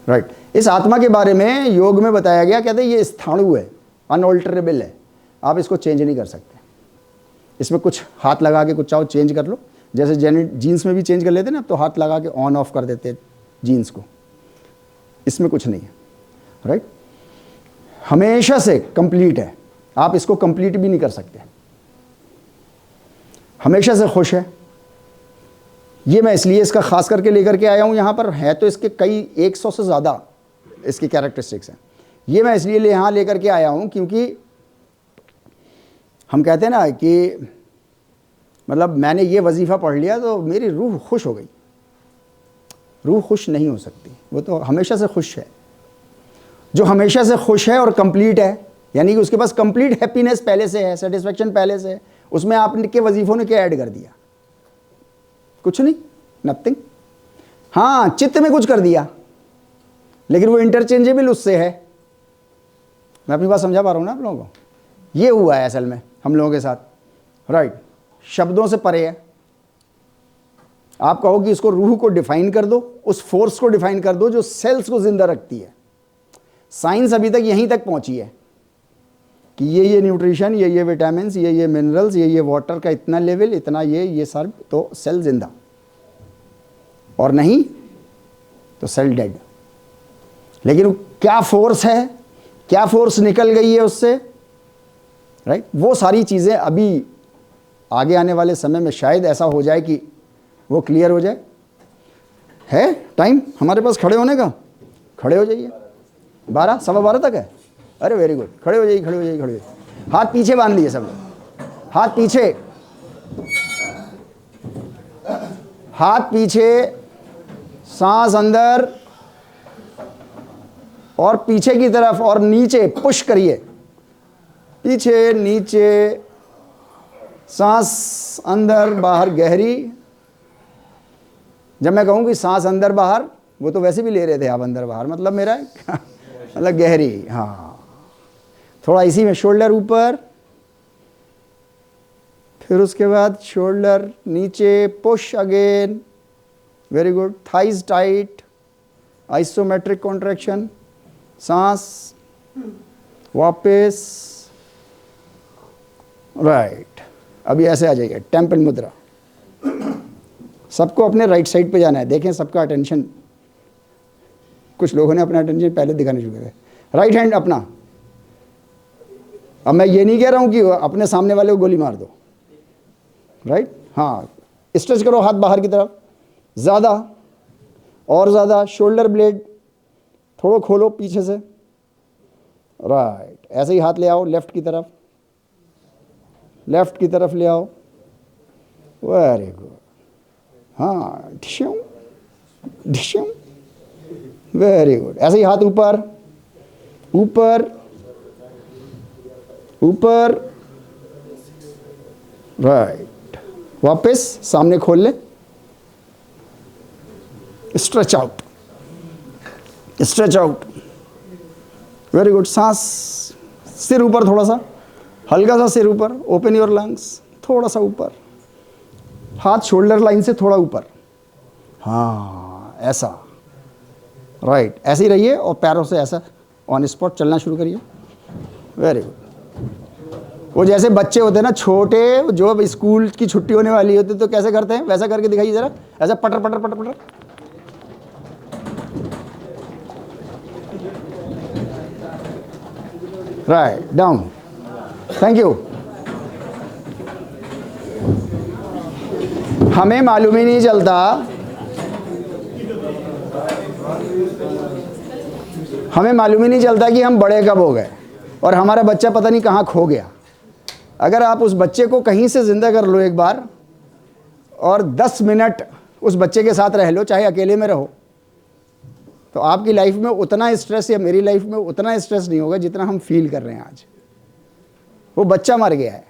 राइट। इस आत्मा के बारे में योग में बताया गया, कहते हैं ये स्थाणु है, अनऑल्टरेबल है, आप इसको चेंज नहीं कर सकते। इसमें कुछ हाथ लगा के कुछ चाहो चेंज कर लो, जैसे जीन्स में भी चेंज कर लेते ना, तो हाथ लगा के ऑन ऑफ कर देते जीन्स को। इसमें कुछ नहीं है, राइट। हमेशा से कंप्लीट है, आप इसको कंप्लीट भी नहीं कर सकते। हमेशा से खुश है। ये मैं इसलिए इसका खास करके लेकर के आया हूं यहां पर, है तो इसके कई 100 से ज़्यादा इसकी कैरेक्टरिस्टिक्स हैं। ये मैं इसलिए यहाँ लेकर के आया हूं क्योंकि हम कहते हैं ना कि मतलब मैंने ये वजीफ़ा पढ़ लिया तो मेरी रूह खुश हो गई। रूह खुश नहीं हो सकती, वो तो हमेशा से खुश है। जो हमेशा से खुश है और कंप्लीट है, यानी कि उसके पास कंप्लीट हैप्पीनेस पहले से है, सेटिस्फेक्शन पहले से है, उसमें आपके वजीफ़ों ने क्या ऐड कर दिया? कुछ नहीं, नथिंग। हाँ, चित्त में कुछ कर दिया, लेकिन वो इंटरचेंजेबल उससे है। मैं अपनी बात समझा पा रहा हूँ ना आप लोगों को? ये हुआ है असल में हम लोगों के साथ, राइट। शब्दों से परे है। आप कहो कि इसको रूह को डिफाइन कर दो, उस फोर्स को डिफाइन कर दो जो सेल्स को जिंदा रखती है। साइंस अभी तक यहीं तक पहुंची है कि ये न्यूट्रिशन, ये विटामिन, ये मिनरल्स, ये वाटर का इतना लेवल, इतना ये सब, तो सेल जिंदा, और नहीं तो सेल डेड। लेकिन क्या फोर्स है, क्या फोर्स निकल गई है उससे, राइट। वो सारी चीज़ें अभी आगे आने वाले समय में शायद ऐसा हो जाए कि वो क्लियर हो जाए। है टाइम हमारे पास खड़े होने का? खड़े हो जाइए, 12 सवा 12 तक है। अरे वेरी गुड, खड़े हो जाइए, खड़े हो जाइए, खड़े हो जाइए। हाथ पीछे बांध लिए सब लोग, हाथ पीछे, हाथ पीछे, सांस अंदर और पीछे की तरफ और नीचे पुश करिए, पीछे नीचे, सांस अंदर बाहर गहरी। जब मैं कहूँ कि सांस अंदर बाहर, वो तो वैसे भी ले रहे थे आप अंदर बाहर, मतलब मेरा मतलब गहरी। हाँ, थोड़ा इसी में शोल्डर ऊपर, फिर उसके बाद शोल्डर नीचे, push again, very good. Thighs tight, isometric contraction, सांस वापस, राइट। अभी ऐसे आ जाइए, टेम्पल मुद्रा, सबको अपने राइट साइड पे जाना है। देखें सबका अटेंशन, कुछ लोगों ने अपना अटेंशन पहले दिखाने शुरू कर दिया। राइट हैंड अपना। अब मैं ये नहीं कह रहा हूं कि अपने सामने वाले को गोली मार दो, राइट। हाँ, स्ट्रेच करो हाथ बाहर की तरफ, ज़्यादा और ज़्यादा। शोल्डर ब्लेड थोड़ा खोलो पीछे से, राइट। ऐसे ही हाथ ले आओ लेफ्ट की तरफ, लेफ्ट की तरफ ले आओ, वेरी गुड। हाँ, ढिश्यूं ढिश्यूं, वेरी गुड। ऐसे ही हाथ ऊपर ऊपर ऊपर, राइट। वापस सामने खोल ले, stretch out, stretch out, very good. सांस, सिर ऊपर थोड़ा सा, हल्का सा सिर ऊपर, ओपन योर लंग्स, थोड़ा सा ऊपर, हाथ शोल्डर लाइन से थोड़ा ऊपर, हाँ ऐसा, राइट। ऐसे ही रहिए और पैरों से ऐसा ऑन स्पॉट चलना शुरू करिए, वेरी गुड। वो जैसे बच्चे होते हैं ना छोटे, जो अब स्कूल की छुट्टी होने वाली होती है तो कैसे करते हैं, वैसा करके दिखाइए जरा, ऐसा पटर पटर पटर पटर, राइट, डाउन, थैंक यू। हमें मालूम ही नहीं चलता, हमें मालूम ही नहीं चलता कि हम बड़े कब हो गए और हमारा बच्चा पता नहीं कहाँ खो गया। अगर आप उस बच्चे को कहीं से ज़िंदा कर लो एक बार और 10 मिनट उस बच्चे के साथ रह लो, चाहे अकेले में रहो, तो आपकी लाइफ में उतना स्ट्रेस या मेरी लाइफ में उतना स्ट्रेस नहीं होगा जितना हम फील कर रहे हैं आज। वो बच्चा मर गया है,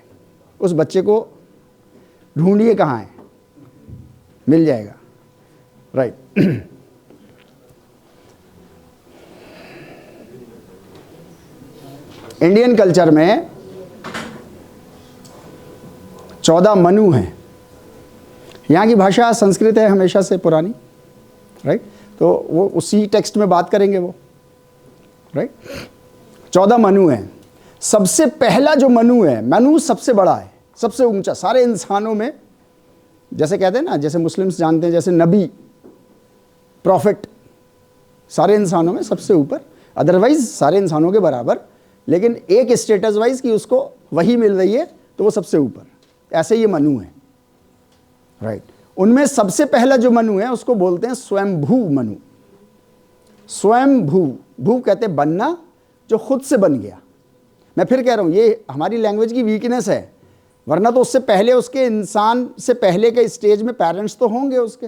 उस बच्चे को ढूंढिए कहाँ है, मिल जाएगा, राइट। इंडियन कल्चर में 14 मनु हैं। यहाँ की भाषा संस्कृत है हमेशा से पुरानी, राइट। तो वो उसी टेक्स्ट में बात करेंगे वो, राइट। 14 मनु हैं। सबसे पहला जो मनु है, मनु सबसे बड़ा है, सबसे ऊंचा सारे इंसानों में। जैसे कहते हैं ना, जैसे मुस्लिम्स जानते हैं, जैसे नबी प्रॉफिट सारे इंसानों में सबसे ऊपर, अदरवाइज सारे इंसानों के बराबर, लेकिन एक स्टेटस वाइज कि उसको वही मिल रही है तो वो सबसे ऊपर। ऐसे ये मनु है, राइट। उनमें सबसे पहला जो मनु है उसको बोलते हैं स्वयंभू मनु। स्वयंभू, भू कहते हैं बनना, जो खुद से बन गया। मैं फिर कह रहा हूँ, ये हमारी लैंग्वेज की वीकनेस है, वरना तो उससे पहले उसके, इंसान से पहले के स्टेज में पेरेंट्स तो होंगे उसके,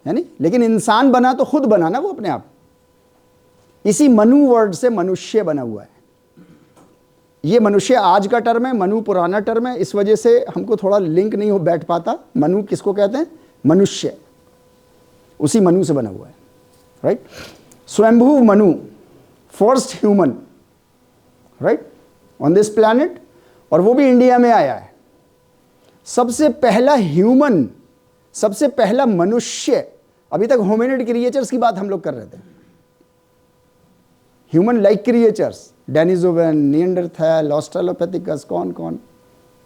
है नहीं, लेकिन इंसान बना तो खुद बना ना वो अपने आप। इसी मनु वर्ड से मनुष्य बना हुआ है। ये मनुष्य आज का टर्म है, मनु पुराना टर्म है, इस वजह से हमको थोड़ा लिंक नहीं हो बैठ पाता। मनु किसको कहते हैं? मनुष्य, उसी मनु से बना हुआ है, राइट। स्वयंभू Manu, first human, right, on this planet, और वो भी इंडिया में आया है। सबसे पहला ह्यूमन, सबसे पहला मनुष्य। अभी तक होमिनिड क्रिएचर्स की बात हम लोग कर रहे थे, human like creatures, Denisovan, Neanderthal, Australopithecus, कौन कौन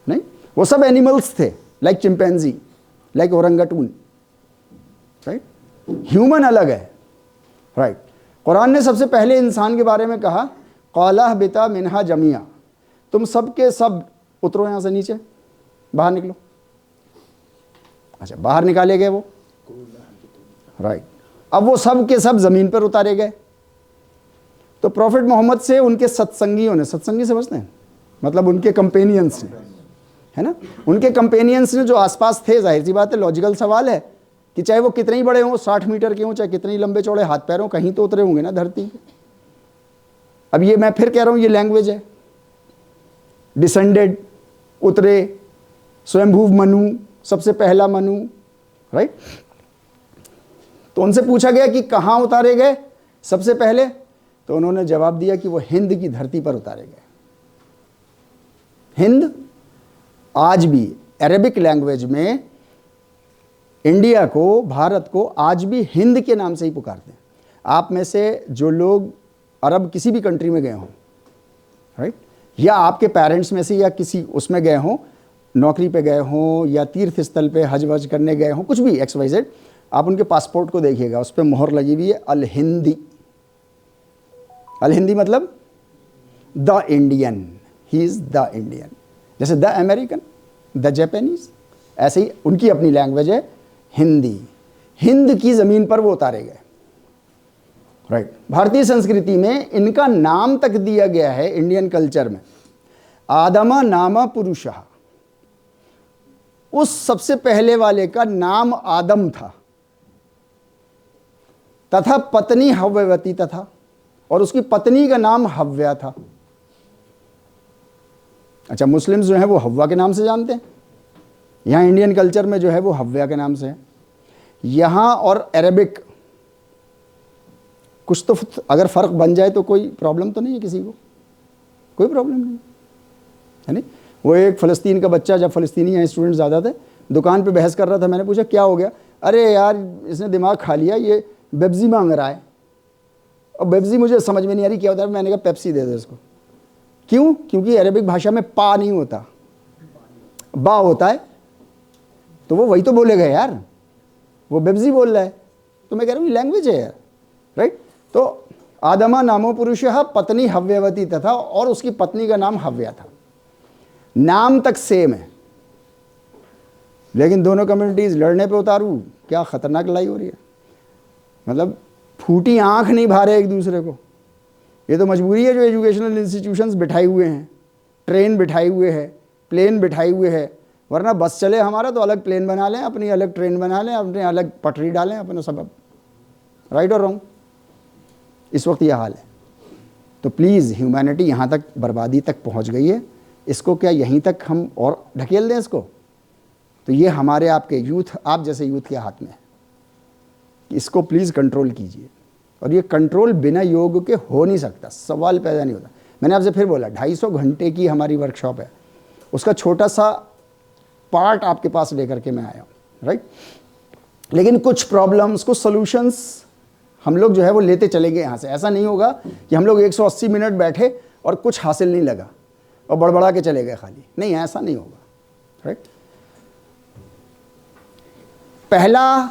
नहीं, वो सब एनिमल्स थे, like chimpanzee, like orangutan, right. Human अलग है, राइट। कुरान ने सबसे पहले इंसान के बारे में कहा, क़ाला बिता मिनहा जमिया, तुम सब के सब उतरो यहाँ से नीचे, बाहर निकलो। अच्छा, बाहर निकाले गए वो, राइट। अब वो सब के सब ज़मीन पर उतारे गए। तो प्रॉफिट मोहम्मद से उनके सत्संगियों ने, सत्संगी समझते हैं, मतलब उनके कंपेनियंस ने, है ना, उनके कंपेनियंस ने जो आसपास थे, जाहिर सी बात है, लॉजिकल सवाल है कि चाहे वो कितने ही बड़े हों, 60 मीटर के हों, चाहे कितने ही लंबे चौड़े हाथ पैर हों, कहीं तो उतरे होंगे ना धरती पे। अब ये मैं फिर कह रहा हूँ, ये लैंग्वेज है, डिसेंडेड, उतरे, स्वयंभू मनु, सबसे पहला मनु, राइट। तो उनसे पूछा गया कि कहाँ उतारे गए सबसे पहले, तो उन्होंने जवाब दिया कि वो हिंद की धरती पर उतारे गए। हिंद आज भी अरेबिक लैंग्वेज में इंडिया को, भारत को आज भी हिंद के नाम से ही पुकारते हैं। आप में से जो लोग अरब किसी भी कंट्री में गए हों, राइट, या आपके पेरेंट्स में से या किसी उसमें गए हों, नौकरी पे गए हों या तीर्थ स्थल पे हज वज करने गए हों, कुछ भी XYZ, आप उनके पासपोर्ट को देखिएगा, उस पर मोहर लगी हुई है अल हिंदी। अल हिंदी मतलब the Indian, he is the Indian. जैसे द अमेरिकन, द जापानीज, ऐसे ही उनकी अपनी लैंग्वेज है हिंदी। हिंद की ज़मीन पर वो उतारे गए, राइट। भारतीय संस्कृति में इनका नाम तक दिया गया है, इंडियन कल्चर में, आदमा नामा पुरुषः। उस सबसे पहले वाले का नाम आदम था, तथा पत्नी हव्यवती तथा, और उसकी पत्नी का नाम हव्या था। अच्छा, मुस्लिम्स जो है वो हव्वा के नाम से जानते हैं, यहाँ इंडियन कल्चर में जो है वो हव्या के नाम से है। यहाँ और अरेबिक कुछ तो अगर फ़र्क बन जाए तो कोई प्रॉब्लम तो नहीं है किसी को, कोई प्रॉब्लम नहीं है नहीं। वो एक फ़लस्तीन का बच्चा, जब फ़लस्तीनी यहाँ स्टूडेंट ज़्यादा थे, दुकान पे बहस कर रहा था, मैंने पूछा क्या हो गया? अरे यार इसने दिमाग खा लिया, ये बेब्जी मांग रहा है। और बेब्जी मुझे समझ में नहीं आ रही क्या होता है। मैंने कहा पेप्सी दे दो इसको। क्यों? क्योंकि अरेबिक भाषा में पा नहीं होता, बा होता है, तो वो वही तो बोलेगा यार, वो बेब्जी बोल रहा है। तो मैं कह रहा हूँ लैंग्वेज है यार, राइट। तो आदमा नामो पुरुषः पत्नी हव्यवती तथा, और उसकी पत्नी का नाम हव्या था। नाम तक सेम है, लेकिन दोनों कम्युनिटीज़ लड़ने पे उतारू। क्या ख़तरनाक लड़ाई हो रही है, मतलब फूटी आंख नहीं भा रहे एक दूसरे को। ये तो मजबूरी है जो एजुकेशनल इंस्टीट्यूशंस बिठाए हुए हैं, ट्रेन बिठाए हुए हैं, प्लेन बिठाए हुए हैं। वरना बस चले हमारा तो अलग प्लेन बना लें, अपनी अलग ट्रेन बना लें, अपने अलग पटरी डालें, अपना सब। राइट और रॉन्ग? इस वक्त यह हाल है। तो प्लीज़, ह्यूमैनिटी यहाँ तक बर्बादी तक पहुँच गई है, इसको क्या यहीं तक हम और ढकेल दें इसको? तो ये हमारे आपके यूथ, आप जैसे यूथ के हाथ में है। इसको प्लीज़ कंट्रोल कीजिए, और ये कंट्रोल बिना योग के हो नहीं सकता, सवाल पैदा नहीं होता। मैंने आपसे फिर बोला 250 घंटे की हमारी वर्कशॉप है, उसका छोटा सा पार्ट आपके पास लेकर के मैं आया हूँ, राइट। लेकिन कुछ प्रॉब्लम्स, कुछ सॉल्यूशंस हम लोग जो है वो लेते चलेंगे यहाँ से। ऐसा नहीं होगा कि हम लोग 180 मिनट बैठे और कुछ हासिल नहीं लगा और बड़बड़ा के चले गए खाली, नहीं, ऐसा नहीं होगा, राइट। पहला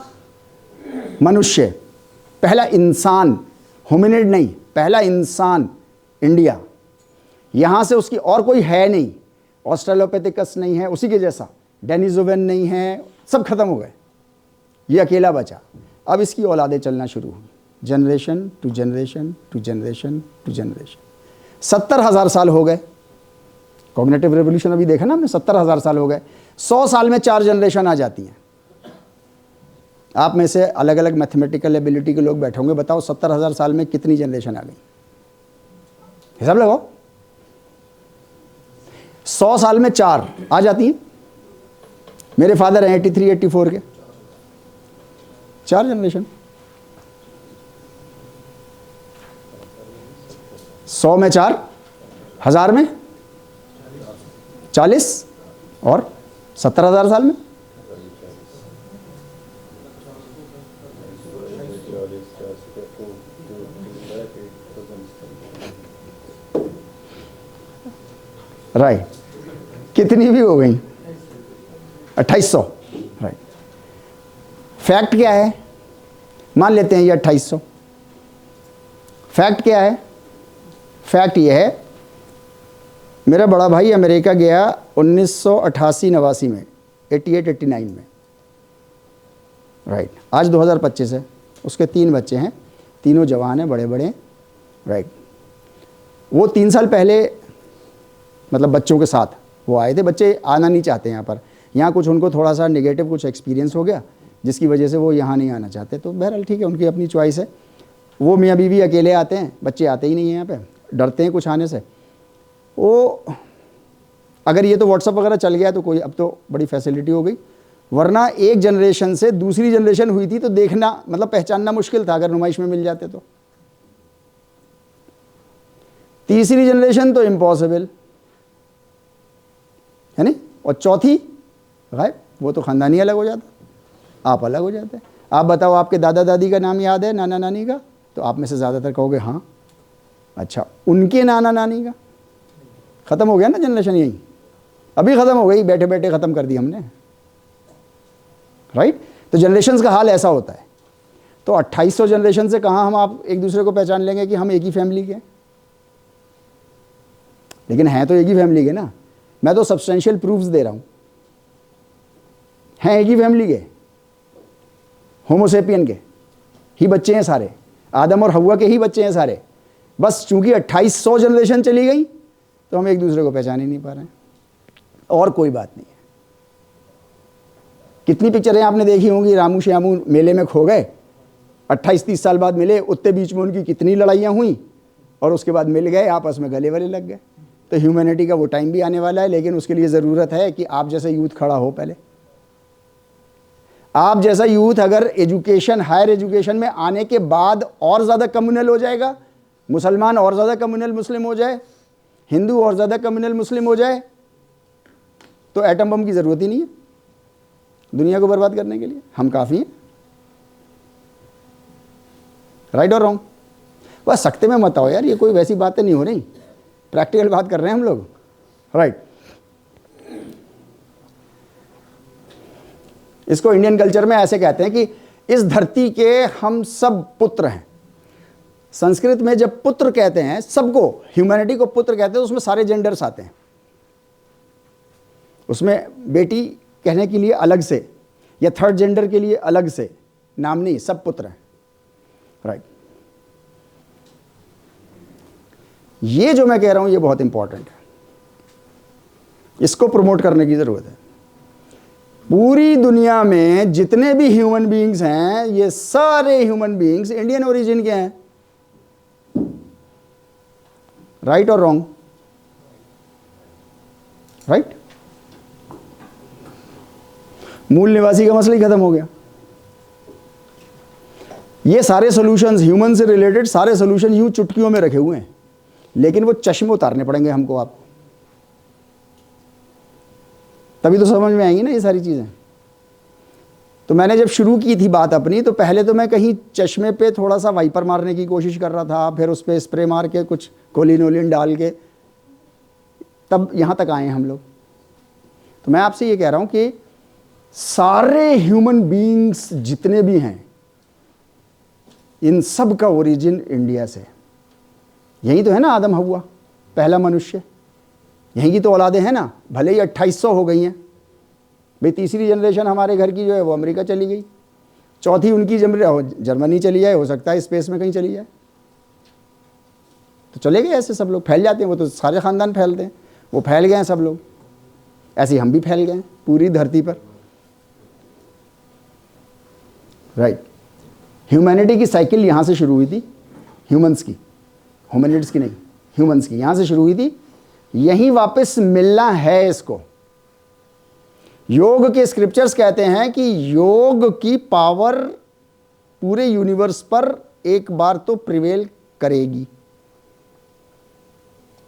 मनुष्य, पहला इंसान, होमिनिड नहीं, पहला इंसान इंडिया, यहाँ से उसकी और कोई है नहीं। ऑस्ट्रेलोपैथिकस नहीं है उसी के जैसा, डेनिसोवन नहीं है, सब खत्म हो गए, ये अकेला बचा। अब इसकी औलादें चलना शुरू हुई, generation to generation to generation to generation. 70,000 साल हो गए, कॉग्निटिव रेवोल्यूशन अभी देखा ना हमने, 70,000 साल हो गए। 100 साल में 4 जनरेशन आ जाती हैं। आप में से अलग अलग मैथमेटिकल एबिलिटी के लोग बैठे होंगे, बताओ 70,000 साल में कितनी जनरेशन आ गई? हिसाब लगाओ। 100 साल में 4 आ जाती हैं। मेरे फादर हैं 83, 84 के, 4 जनरेशन। 100 में 4, 1000 में 40, और 70,000 साल में राइट, कितनी भी हो गई? 2800, राइट। फैक्ट क्या है? मान लेते हैं ये 2800। फैक्ट क्या है? फैक्ट ये है, मेरा बड़ा भाई अमेरिका गया 1988-89 में, 88-89 में, राइट। आज 2025 है, उसके 3 बच्चे हैं, तीनों जवान हैं, बड़े बड़े, राइट। वो 3 साल पहले मतलब बच्चों के साथ वो आए थे। बच्चे आना नहीं चाहते यहाँ पर, यहाँ कुछ उनको थोड़ा सा नेगेटिव कुछ एक्सपीरियंस हो गया, जिसकी वजह से वो यहाँ नहीं आना चाहते। तो बहरहाल ठीक है, उनकी अपनी चॉइस है। वो मियाँ बीवी अकेले आते हैं, बच्चे आते ही नहीं हैं यहाँ पे, डरते हैं कुछ आने से। वो अगर ये तो व्हाट्सअप वगैरह चल गया तो कोई, अब तो बड़ी फैसिलिटी हो गई, वरना एक जनरेशन से दूसरी जनरेशन हुई थी तो देखना मतलब पहचानना मुश्किल था अगर नुमाइश में मिल जाते तो। तीसरी जनरेशन तो इम्पॉसिबल है नहीं, और चौथी गायब, वो तो ख़ानदानी अलग हो जाता, आप अलग हो जाते। आप बताओ, आपके दादा दादी का नाम याद है, नाना नानी का? तो आप में से ज़्यादातर कहोगे हाँ। अच्छा, उनके नाना नानी का? ख़त्म हो गया ना जनरेशन यहीं, अभी ख़त्म हो गई, बैठे बैठे ख़त्म कर दी हमने, राइट। तो जनरेशन्स का हाल ऐसा होता है। तो 2800 जनरेशन से कहाँ हम आप एक दूसरे को पहचान लेंगे कि हम एक ही फैमिली के हैं? लेकिन हैं तो एक ही फैमिली के ना। मैं तो सब्सटेंशियल प्रूफ्स दे रहा हूँ, हैं एक ही फैमिली के, होमोसेपियन के ही बच्चे हैं सारे, आदम और हव्वा के ही बच्चे हैं सारे। बस चूंकि 2800 जनरेशन चली गई तो हम एक दूसरे को पहचान ही नहीं पा रहे हैं, और कोई बात नहीं है। कितनी पिक्चरें आपने देखी होंगी, रामू श्यामू मेले में खो गए, 28-30 साल बाद मिले, उतने बीच में उनकी कितनी लड़ाइयाँ हुई, और उसके बाद मिल गए, आपस में गले वले लग गए। तो ह्यूमैनिटी का वो टाइम भी आने वाला है, लेकिन उसके लिए ज़रूरत है कि आप जैसा यूथ खड़ा हो। पहले आप जैसा यूथ अगर एजुकेशन, हायर एजुकेशन में आने के बाद और ज़्यादा कम्युनल हो जाएगा, मुसलमान और ज़्यादा कम्युनल मुस्लिम हो जाए, हिंदू और ज़्यादा कम्युनल मुस्लिम हो जाए, तो एटम बम की ज़रूरत ही नहीं है दुनिया को बर्बाद करने के लिए। हम काफ़ी हैं। राइट और रॉन्ग? बस सकते में मत आओ यार, ये कोई वैसी बातें नहीं हो रही, प्रैक्टिकल बात कर रहे हैं हम लोग, राइट। इसको इंडियन कल्चर में ऐसे कहते हैं कि इस धरती के हम सब पुत्र हैं। संस्कृत में जब पुत्र कहते हैं, सबको, ह्यूमैनिटी को पुत्र कहते हैं, तो उसमें सारे जेंडर्स आते हैं। उसमें बेटी कहने के लिए अलग से या थर्ड जेंडर के लिए अलग से नाम नहीं, सब पुत्र हैं, राइट। ये जो मैं कह रहा हूं ये बहुत इंपॉर्टेंट है, इसको प्रमोट करने की जरूरत है। पूरी दुनिया में जितने भी ह्यूमन बीइंग्स हैं, ये सारे ह्यूमन बीइंग्स इंडियन ओरिजिन के हैं। राइट और रॉन्ग? राइट। मूल निवासी का मसला ही खत्म हो गया। ये सारे सॉल्यूशंस ह्यूमन से रिलेटेड, सारे सॉल्यूशन यूं चुटकियों में रखे हुए हैं, लेकिन वो चश्मे उतारने पड़ेंगे हमको, आपको, तभी तो समझ में आएंगी ना ये सारी चीज़ें। तो मैंने जब शुरू की थी बात अपनी, तो पहले तो मैं कहीं चश्मे पे थोड़ा सा वाइपर मारने की कोशिश कर रहा था, फिर उस पर स्प्रे मार के कुछ कोलिन वोलिन डाल के, तब यहाँ तक आए हम लोग। तो मैं आपसे ये कह रहा हूँ कि सारे ह्यूमन बीइंग्स जितने भी हैं, इन सब का ओरिजिन इंडिया से। यही तो है ना आदम हव्वा, पहला मनुष्य, यहीं की तो औलादें हैं ना। भले ही 2800 हो गई हैं भाई, तीसरी जनरेशन हमारे घर की जो है वो अमेरिका चली गई, चौथी उनकी जर्मनी चली जाए, हो सकता है स्पेस में कहीं चली जाए, तो चले गए। ऐसे सब लोग फैल जाते हैं, वो तो सारे ख़ानदान फैलते हैं, वो फैल गए हैं सब लोग, ऐसे हम भी फैल गए हैं पूरी धरती पर, राइट। ह्यूमैनिटी की साइकिल यहाँ से शुरू हुई थी, ह्यूमंस की, होमिनिड्स की नहीं, ह्यूमंस की, यहाँ से शुरू हुई थी, यहीं वापस मिलना है इसको। योग के स्क्रिप्चर्स कहते हैं कि योग की पावर पूरे यूनिवर्स पर एक बार तो प्रिवेल करेगी,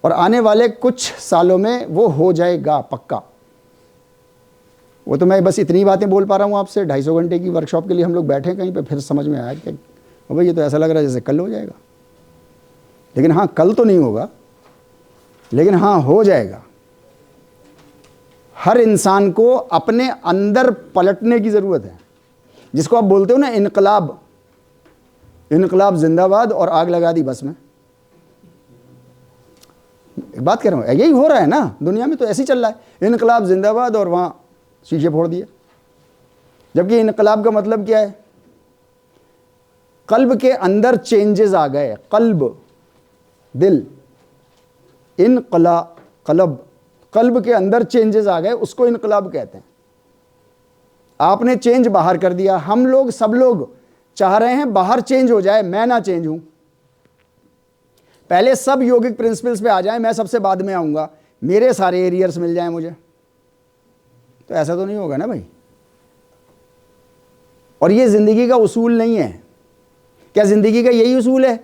और आने वाले कुछ सालों में वो हो जाएगा पक्का। वो तो मैं बस इतनी बातें बोल पा रहा हूँ आपसे। 250 घंटे की वर्कशॉप के लिए हम लोग बैठे कहीं पे, फिर समझ में आया कि भाई ये तो ऐसा लग रहा है जैसे कल हो जाएगा, लेकिन हाँ, कल तो नहीं होगा, लेकिन हाँ, हो जाएगा। हर इंसान को अपने अंदर पलटने की ज़रूरत है, जिसको आप बोलते हो ना इनकलाब, इनकलाब जिंदाबाद, और आग लगा दी बस में। एक बात कह रहा हूँ, यही हो रहा है ना दुनिया में, तो ऐसे ही चल रहा है, इनकलाब जिंदाबाद, और वहाँ शीशे फोड़ दिए। जबकि इनकलाब का मतलब क्या है? कल्ब के अंदर चेंजेस आ गए, कल्ब, दिल, कलब, कल्ब के अंदर चेंजेस आ गए, उसको इनकलाब कहते हैं। आपने चेंज बाहर कर दिया। हम लोग, सब लोग चाह रहे हैं बाहर चेंज हो जाए, मैं ना चेंज हूं। पहले सब योगिक प्रिंसिपल्स पे आ जाए, मैं सबसे बाद में आऊंगा, मेरे सारे एरियर्स मिल जाएं मुझे, तो ऐसा तो नहीं होगा ना भाई। और ये जिंदगी का उसूल नहीं है। क्या जिंदगी का यही उसूल है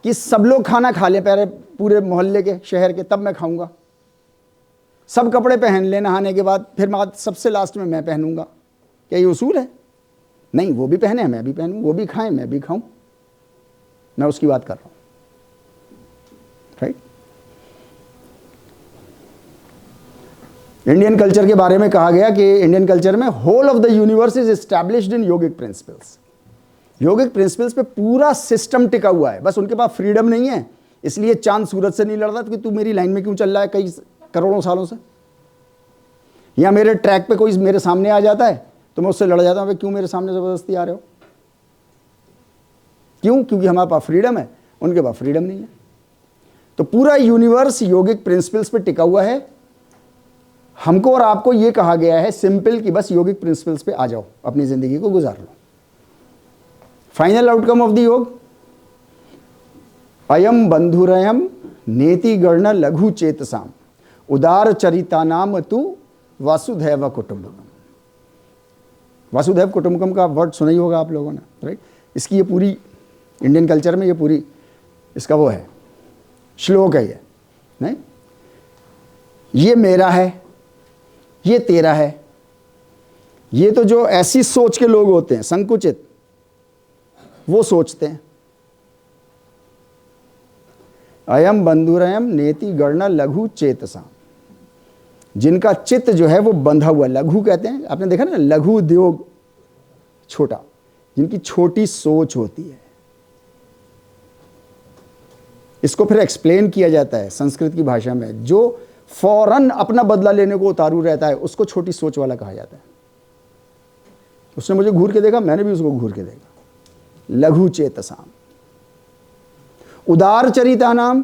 कि सब लोग खाना खा लें पहले, पूरे मोहल्ले के, शहर के, तब मैं खाऊंगा? सब कपड़े पहन लें नहाने के बाद, फिर बाद सबसे लास्ट में मैं पहनूंगा? क्या ये उसूल है? नहीं, वो भी पहने मैं भी पहनूं, वो भी खाएं मैं भी खाऊं। मैं उसकी बात कर रहा हूं, राइट। इंडियन कल्चर के बारे में कहा गया कि इंडियन कल्चर में whole of the universe is established in yogic principles. Yogic principles पे पूरा सिस्टम टिका हुआ है, बस उनके पास फ्रीडम नहीं है, इसलिए चांद सूरज से नहीं लड़ रहा कि तू मेरी लाइन में क्यों चल रहा है कई करोड़ों सालों से, या मेरे ट्रैक पे कोई मेरे सामने आ जाता है तो मैं उससे लड़ जाता हूँ, क्यों मेरे सामने ज़बरदस्ती आ रहे हो, क्यों? क्योंकि हमारे पास फ्रीडम है, उनके पास फ्रीडम नहीं है। तो पूरा यूनिवर्स योगिक प्रिंसिपल्स पे टिका हुआ है। हमको और आपको ये कहा गया है सिंपल कि बस योगिक प्रिंसिपल्स पे आ जाओ, अपनी ज़िंदगी को गुजार लो। फाइनल आउटकम ऑफ द योग, अयम बंधुरयम नेति गण लघु चेतसाम उदार चरितानाम तु वासुधैव कुटुंबकम। वासुधैव कुटुंबकम का वर्ड सुना ही होगा आप लोगों ने, राइट? इसकी ये पूरी इंडियन कल्चर में ये पूरी इसका वो है, श्लोक है ये, नहीं? ये मेरा है, ये तेरा है। ये तो जो ऐसी सोच के लोग होते हैं संकुचित, वो सोचते हैं अयम बंधुरयम नेति गण लघु चेतसा, जिनका चित्त जो है वो बंधा हुआ, लघु कहते हैं, आपने देखा ना, लघु उद्योग छोटा, जिनकी छोटी सोच होती है। इसको फिर एक्सप्लेन किया जाता है संस्कृत की भाषा में, जो फौरन अपना बदला लेने को उतारू रहता है उसको छोटी सोच वाला कहा जाता है। उसने मुझे घूर के देखा, मैंने भी उसको घूर के देखा। लघु चेतसाम, उदार चरिता नाम,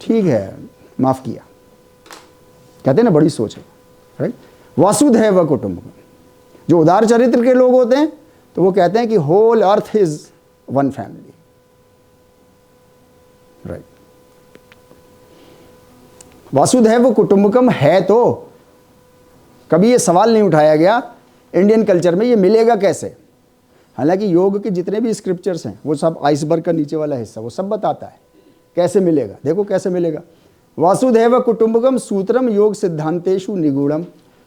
ठीक है माफ किया, कहते हैं ना बड़ी सोच है, राइट? वासुधैव कुटुंबकम, जो उदार चरित्र के लोग होते हैं तो वो कहते हैं कि whole earth is one family, right? वासुधैव कुटुंबकम है तो कभी ये सवाल नहीं उठाया गया इंडियन कल्चर में ये मिलेगा कैसे। हालांकि योग के जितने भी स्क्रिप्चर्स हैं वो सब आइसबर्ग का नीचे वाला हिस्सा, वो सब बताता है कैसे मिलेगा। देखो कैसे मिलेगा, वासुधैव कुटुंबकम सूत्रम योग सिद्धांतेषु निगूढ़म।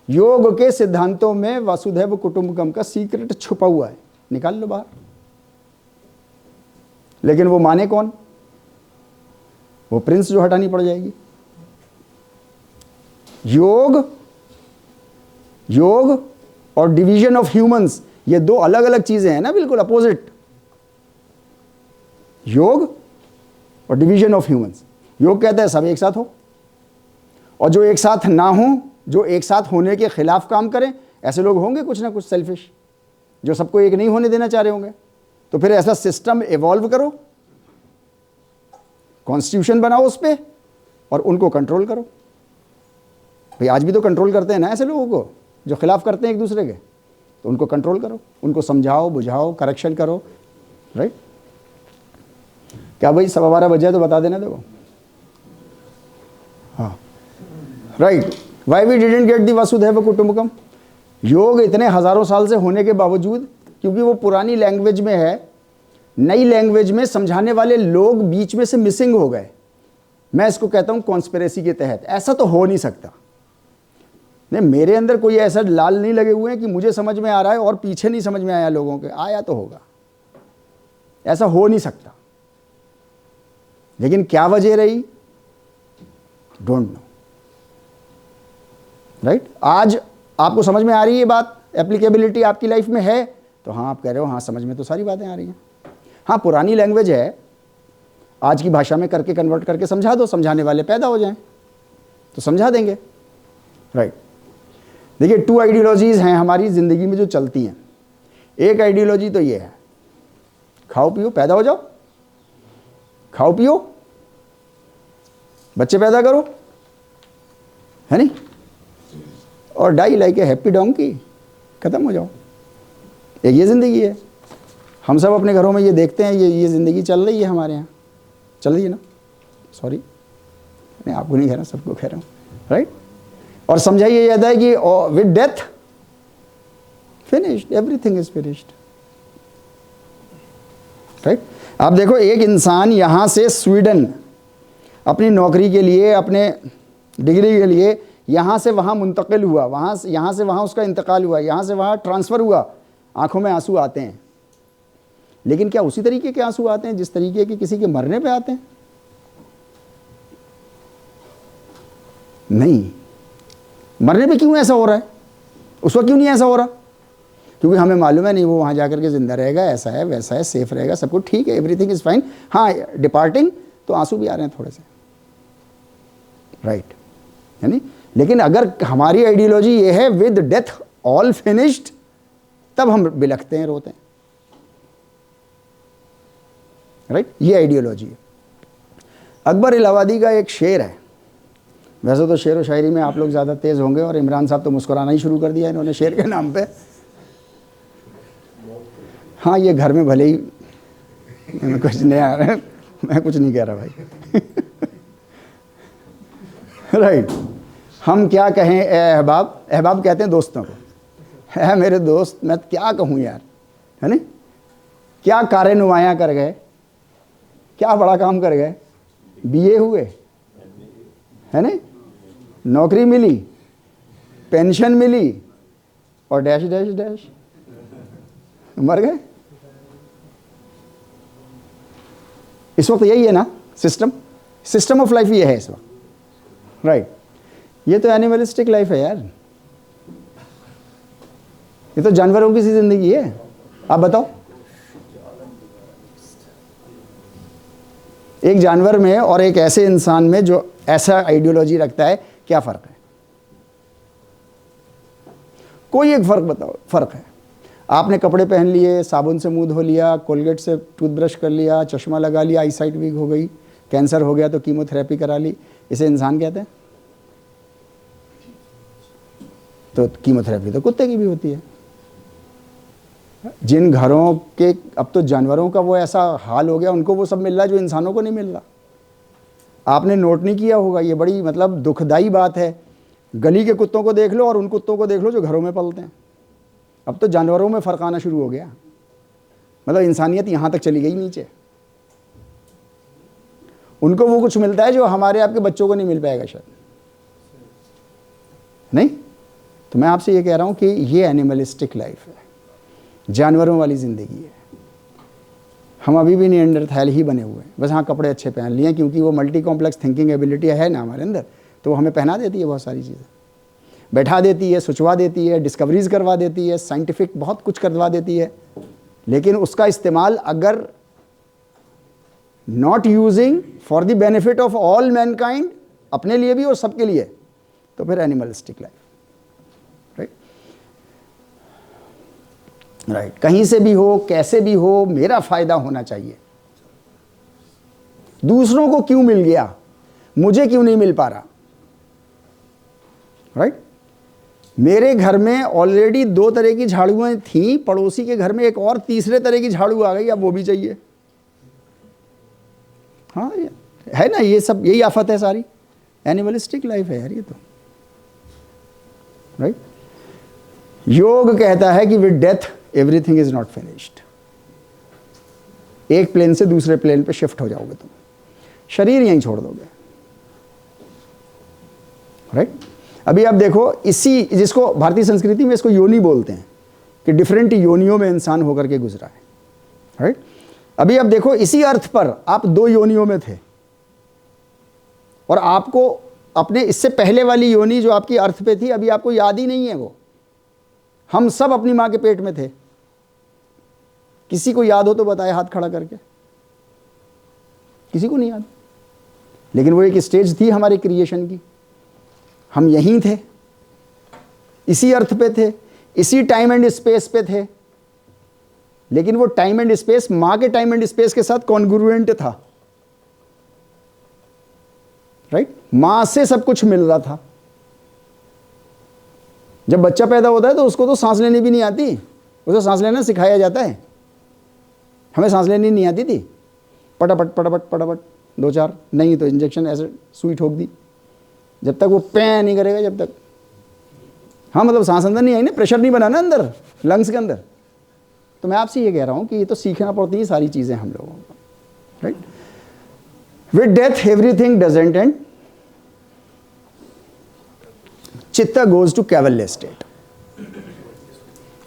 योग के सिद्धांतों में वासुधैव कुटुंबकम का सीक्रेट छुपा हुआ है, निकाल लो बाहर। लेकिन वो माने कौन? वो प्रिंस जो हटानी पड़ जाएगी। योग और डिवीजन ऑफ ह्यूमंस, ये दो अलग अलग चीजें हैं ना, बिल्कुल अपोजिट। योग और डिवीजन ऑफ ह्यूमंस। योग कहता है सब एक साथ हो, और जो एक साथ ना हो, जो एक साथ होने के खिलाफ काम करें, ऐसे लोग होंगे कुछ ना कुछ सेल्फिश, जो सबको एक नहीं होने देना चाह रहे होंगे। तो फिर ऐसा सिस्टम इवॉल्व करो, कॉन्स्टिट्यूशन बनाओ उस पर, और उनको कंट्रोल करो। भाई आज भी तो कंट्रोल करते हैं ना ऐसे लोगों को जो खिलाफ करते हैं एक दूसरे के, तो उनको कंट्रोल करो, उनको समझाओ बुझाओ, करेक्शन करो, राइट? क्या भाई 12:15 बजे तो बता देना देखो। हाँ right, why we didn't get the vasudhaiva kutumbakam. योग इतने हजारों साल से होने के बावजूद, क्योंकि वो पुरानी लैंग्वेज में है, नई लैंग्वेज में समझाने वाले लोग बीच में से मिसिंग हो गए। मैं इसको कहता हूं कॉन्स्पिरेसी के तहत। ऐसा तो हो नहीं सकता, नहीं मेरे अंदर कोई ऐसा लाल नहीं लगे हुए हैं कि मुझे समझ में आ रहा है और पीछे नहीं समझ में आया लोगों के, आया तो होगा, ऐसा हो नहीं सकता। लेकिन क्या वजह रही, डोंट नो, राइट? आज आपको समझ में आ रही है बात, एप्लीकेबिलिटी आपकी लाइफ में है, तो हाँ आप कह रहे हो हाँ समझ में तो सारी बातें आ रही हैं। हाँ पुरानी लैंग्वेज है, आज की भाषा में करके कन्वर्ट करके समझा दो, समझाने वाले पैदा हो जाएं तो समझा देंगे, राइट? देखिए 2 आइडियोलॉजीज़ हैं हमारी ज़िंदगी में जो चलती हैं। एक आइडियोलॉजी तो ये है, खाओ पियो पैदा हो जाओ, खाओ पियो बच्चे पैदा करो, है नहीं, और die like a happy donkey, ख़त्म हो जाओ। एक ये ज़िंदगी है, हम सब अपने घरों में ये देखते हैं, ये ज़िंदगी चल रही है हमारे यहाँ, चल रही है ना, सॉरी नहीं आपको नहीं कह रहा, सबको कह रहा हूँ, राइट? और समझाइए ये जाता है कि with death finished, everything is finished, right? आप देखो एक इंसान यहाँ से स्वीडन अपनी नौकरी के लिए, अपने डिग्री के लिए यहाँ से वहाँ मुंतकिल हुआ, यहाँ से वहाँ उसका इंतकाल हुआ, यहाँ से वहाँ ट्रांसफ़र हुआ, आंखों में आंसू आते हैं। लेकिन क्या उसी तरीके के आंसू आते हैं जिस तरीके के किसी के मरने पे आते हैं? नहीं। मरने पे क्यों ऐसा हो रहा है, उस वक्त क्यों नहीं ऐसा हो रहा? क्योंकि हमें मालूम है नहीं वो वहाँ जाकर के जिंदा रहेगा, ऐसा है वैसा है, सेफ रहेगा, सब कुछ ठीक है, एवरीथिंग इज फाइन। हाँ डिपार्टिंग तो आंसू भी आ रहे हैं थोड़े से, राइट यानी। लेकिन अगर हमारी आइडियोलॉजी ये है विद डेथ ऑल फिनिश्ड, तब हम बिलखते हैं, रोते हैं, राइट ये आइडियोलॉजी है। अकबर इलाहाबादी का एक शेर है, वैसे तो शेर व शायरी में आप लोग ज़्यादा तेज़ होंगे, और इमरान साहब तो मुस्कुराना ही शुरू कर दिया इन्होंने शेर के नाम पे। हाँ ये घर में भले ही कुछ नहीं आ रहा है, मैं कुछ नहीं कह रहा भाई राइट हम क्या कहें ए अहबाब, अहबाब कहते हैं दोस्तों को, है मेरे दोस्त मैं क्या कहूँ यार, है ना, क्या कार्य नुमायाँ कर गए, क्या बड़ा काम कर गए, बीए हुए, है ना, नौकरी मिली, पेंशन मिली, और डैश डैश डैश मर गए। इस वक्त यही है ना सिस्टम ऑफ लाइफ ये है इस वक्त, राइट ये तो एनिमलिस्टिक लाइफ है यार, ये तो जानवरों की सी जिंदगी है। आप बताओ एक जानवर में और एक ऐसे इंसान में जो ऐसा आइडियोलॉजी रखता है, क्या फ़र्क है? कोई एक फ़र्क बताओ, फ़र्क है। आपने कपड़े पहन लिए, साबुन से मुंह धो लिया, कोलगेट से टूथब्रश कर लिया, चश्मा लगा लिया, आई साइट वीक हो गई, कैंसर हो गया तो कीमोथेरेपी करा ली, इसे इंसान कहते हैं? तो कीमोथेरेपी तो कुत्ते की भी होती है। जिन घरों के अब तो जानवरों का वो ऐसा हाल हो गया, उनको वो सब मिल रहा है जो इंसानों को नहीं मिल रहा। आपने नोट नहीं किया होगा, ये बड़ी मतलब दुखदाई बात है। गली के कुत्तों को देख लो और उन कुत्तों को देख लो जो घरों में पलते हैं। अब तो जानवरों में फ़र्क आना शुरू हो गया, मतलब इंसानियत यहाँ तक चली गई नीचे। उनको वो कुछ मिलता है जो हमारे आपके बच्चों को नहीं मिल पाएगा शायद, नहीं? तो मैं आपसे ये कह रहा हूँ कि ये एनिमलिस्टिक लाइफ है, जानवरों वाली ज़िंदगी है। हम अभी भी निएंडरथैल ही बने हुए हैं, बस हाँ कपड़े अच्छे पहन लिए क्योंकि वो मल्टी कॉम्प्लेक्स थिंकिंग एबिलिटी है ना हमारे अंदर, तो वो हमें पहना देती है बहुत सारी चीज़ें, बैठा देती है, सोचवा देती है, डिस्कवरीज करवा देती है, साइंटिफिक बहुत कुछ करवा देती है। लेकिन उसका इस्तेमाल अगर not using for the benefit of all Mankind, अपने लिए भी और सबके लिए, तो फिर एनिमलिस्टिक लाइफ, राइट कहीं से भी हो, कैसे भी हो, मेरा फायदा होना चाहिए। दूसरों को क्यों मिल गया, मुझे क्यों नहीं मिल पा रहा, राइट मेरे घर में ऑलरेडी 2 तरह की झाड़ुएं थी, पड़ोसी के घर में एक और तीसरे तरह की झाड़ू आ गई, अब वो भी चाहिए। हाँ है ना, ये सब यही आफत है सारी, एनिमलिस्टिक लाइफ है यार ये तो, राइट योग कहता है कि with death everything is not finished. एक प्लेन से दूसरे प्लेन पे शिफ्ट हो जाओगे तुम, शरीर यहीं छोड़ दोगे, राइट अभी आप देखो, इसी जिसको भारतीय संस्कृति में इसको योनि बोलते हैं कि डिफरेंट योनियों में इंसान होकर के गुजरा है, राइट अभी आप देखो इसी अर्थ पर आप 2 योनियों में थे, और आपको अपने इससे पहले वाली योनि जो आपकी अर्थ पे थी अभी आपको याद ही नहीं है। वो हम सब अपनी माँ के पेट में थे। किसी को याद हो तो बताए हाथ खड़ा करके, किसी को नहीं याद। लेकिन वो एक स्टेज थी हमारे क्रिएशन की, हम यहीं थे, इसी अर्थ पे थे, इसी टाइम एंड स्पेस पे थे। लेकिन वो टाइम एंड स्पेस माँ के टाइम एंड स्पेस के साथ कॉन्ग्रुएंट था, राइट माँ से सब कुछ मिल रहा था। जब बच्चा पैदा होता है तो उसको तो सांस लेनी भी नहीं आती, उसे सांस लेना सिखाया जाता है। हमें सांस लेनी नहीं आती थी, पटापट पटापट पटापट 2-4 नहीं तो इंजेक्शन ऐसे सुई ठोक दी, जब तक वो पैं नहीं करेगा जब तक। हाँ मतलब सांस अंदर नहीं आई ना, प्रेशर नहीं बना ना अंदर लंग्स के अंदर। तो मैं आपसे ये कह रहा हूँ कि ये तो सीखना पड़ती है सारी चीज़ें हम लोगों को, right with death everything doesn't and, चित्ता goes to Kaivalya state,